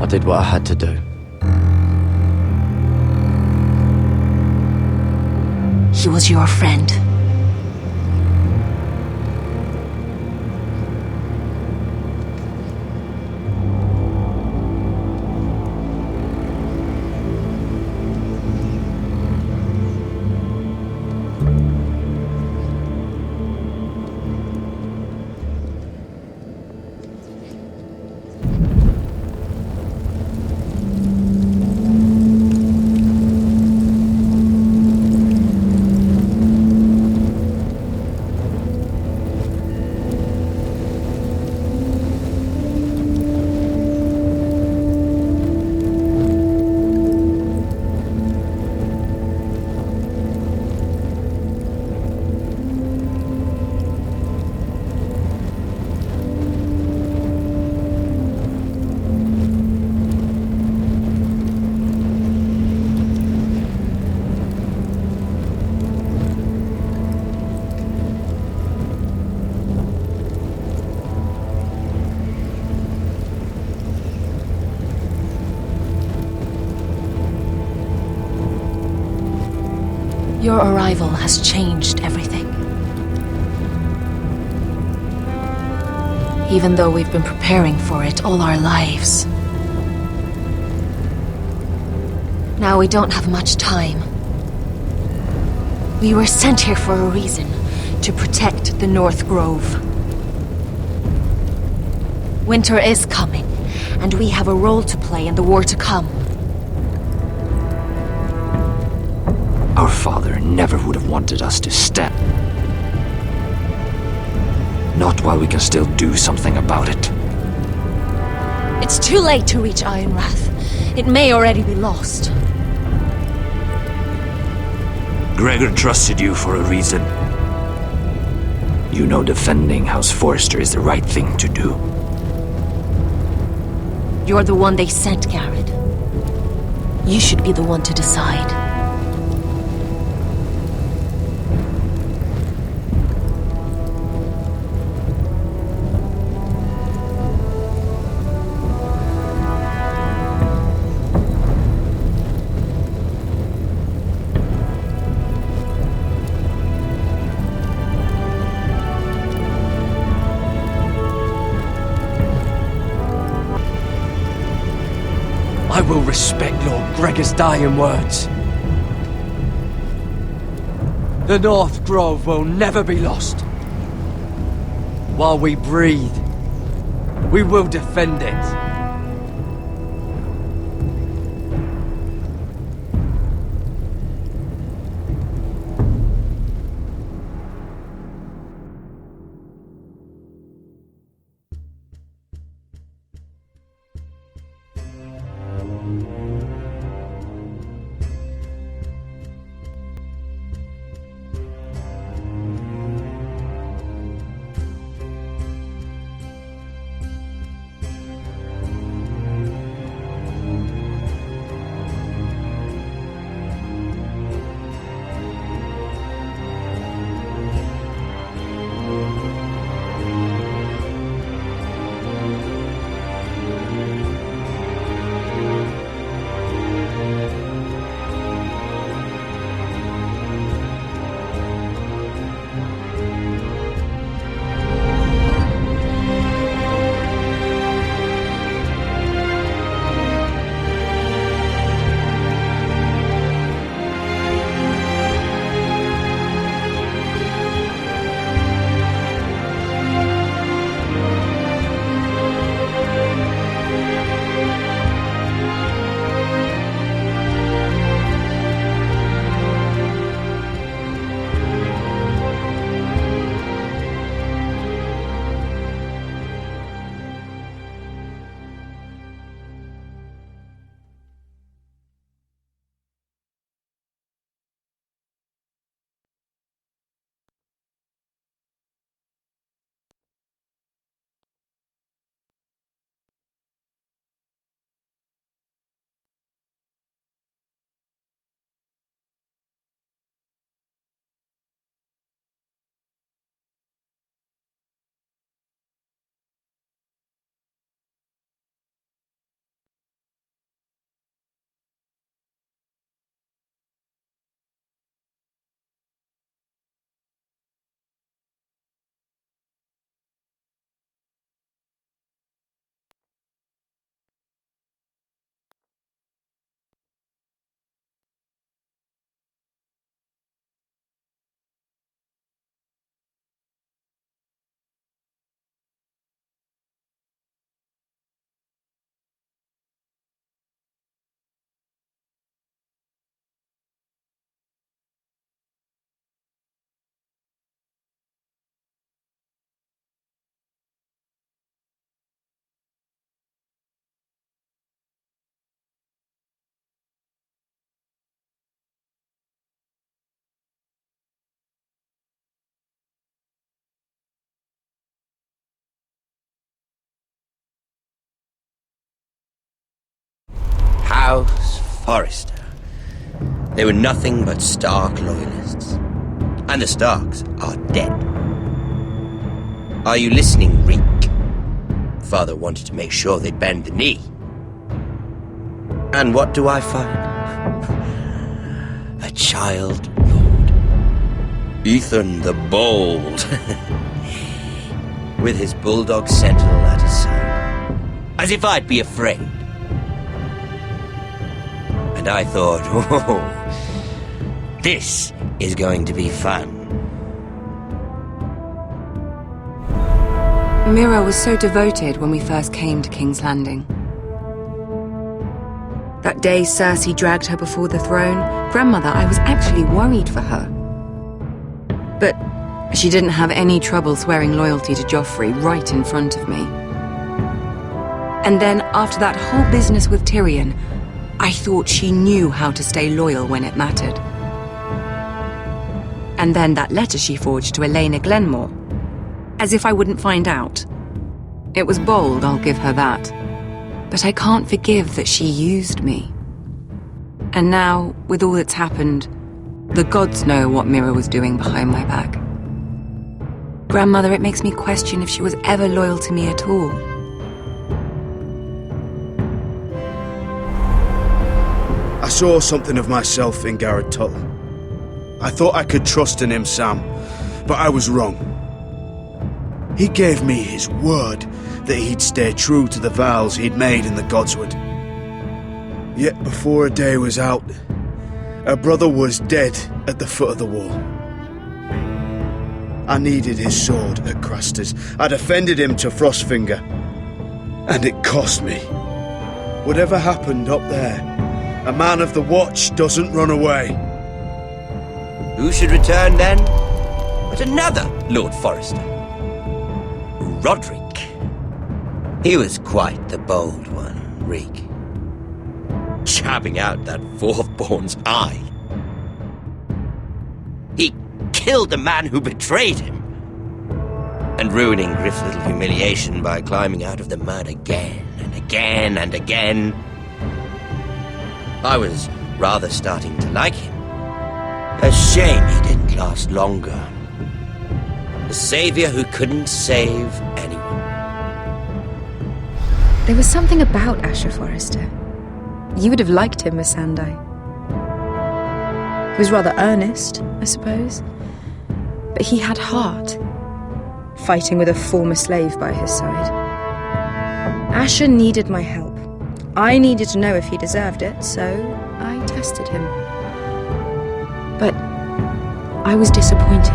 I did what I had to do. He was your friend. Your arrival has changed everything. Even though we've been preparing for it all our lives. Now we don't have much time. We were sent here for a reason, to protect the North Grove. Winter is coming, and we have a role to play in the war to come. Our father never would have wanted us to step. Not while we can still do something about it. It's too late to reach Ironrath. It may already be lost. Gregor trusted you for a reason. You know defending House Forrester is the right thing to do. You're the one they sent, Garrett. You should be the one to decide. I will respect Lord Gregor's dying words. The North Grove will never be lost. While we breathe, we will defend it. House Forrester. They were nothing but Stark loyalists. And the Starks are dead. Are you listening, Reek? Father wanted to make sure they bend the knee. And what do I find? A child lord Ethan the Bold. With his bulldog sentinel at his side. As if I'd be afraid. And I thought, oh, this is going to be fun. Mira was so devoted when we first came to King's Landing. That day Cersei dragged her before the throne, Grandmother, I was actually worried for her. But she didn't have any trouble swearing loyalty to Joffrey right in front of me. And then, after that whole business with Tyrion, I thought she knew how to stay loyal when it mattered. And then that letter she forged to Elena Glenmore. As if I wouldn't find out. It was bold, I'll give her that. But I can't forgive that she used me. And now, with all that's happened, the gods know what Mira was doing behind my back. Grandmother, it makes me question if she was ever loyal to me at all. I saw something of myself in Garrett Tuttle. I thought I could trust in him, Sam, but I was wrong. He gave me his word that he'd stay true to the vows he'd made in the Godswood. Yet before a day was out, a brother was dead at the foot of the wall. I needed his sword at Craster's. I defended him to Frostfinger. And it cost me. Whatever happened up there, a man of the Watch doesn't run away. Who should return then? But another Lord Forrester. Roderick. He was quite the bold one, Reek. Jabbing out that fourth-born's eye. He killed the man who betrayed him. And ruining Griff's little humiliation by climbing out of the mud again and again and again. I was rather starting to like him. A shame he didn't last longer. A savior who couldn't save anyone. There was something about Asher Forrester. You would have liked him, Miss Sandai. He was rather earnest, I suppose. But he had heart. Fighting with a former slave by his side. Asher needed my help. I needed to know if he deserved it, so I tested him. But I was disappointed.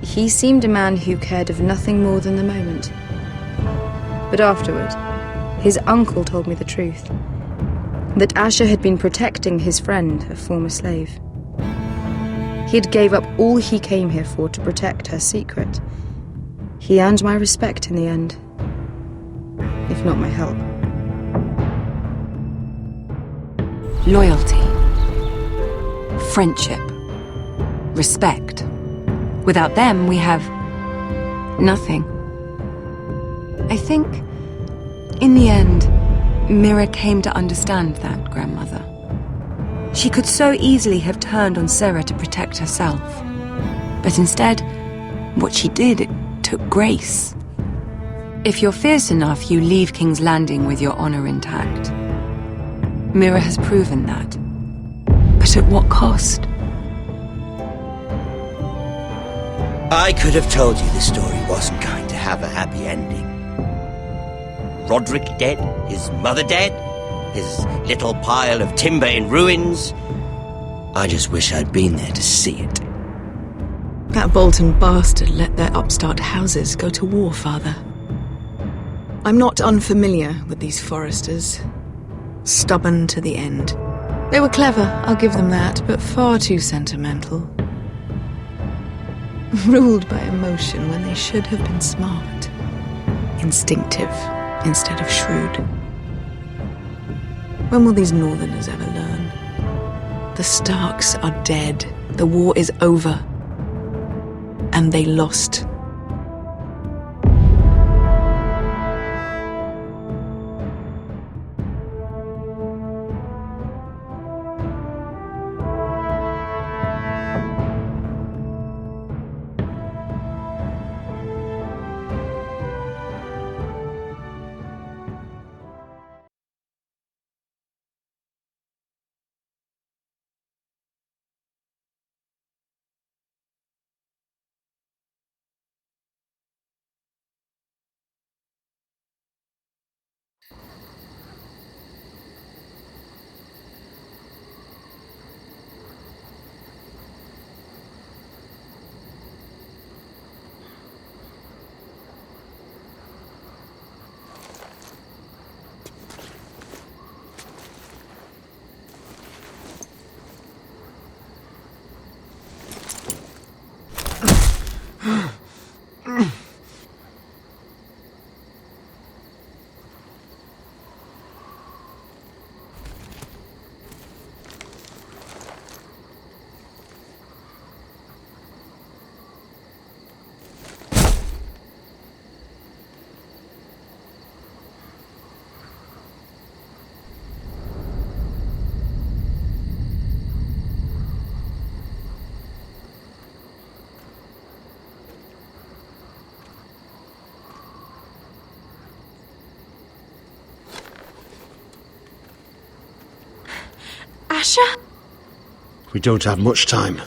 He seemed a man who cared of nothing more than the moment. But afterward, his uncle told me the truth. That Asher had been protecting his friend, a former slave. He had gave up all he came here for to protect her secret. He earned my respect in the end, if not my help. Loyalty. Friendship. Respect. Without them, we have nothing. I think, in the end, Mira came to understand that, Grandmother. She could so easily have turned on Sarah to protect herself. But instead, what she did, it took grace. If you're fierce enough, you leave King's Landing with your honor intact. Mira has proven that. But at what cost? I could have told you this story wasn't going to have a happy ending. Roderick dead, his mother dead, his little pile of timber in ruins. I just wish I'd been there to see it. That Bolton bastard let their upstart houses go to war, Father. I'm not unfamiliar with these Forresters. Stubborn to the end. They were clever, I'll give them that, but far too sentimental. Ruled by emotion when they should have been smart. Instinctive instead of shrewd. When will these Northerners ever learn? The Starks are dead. The war is over. And they lost. Asher? We don't have much time.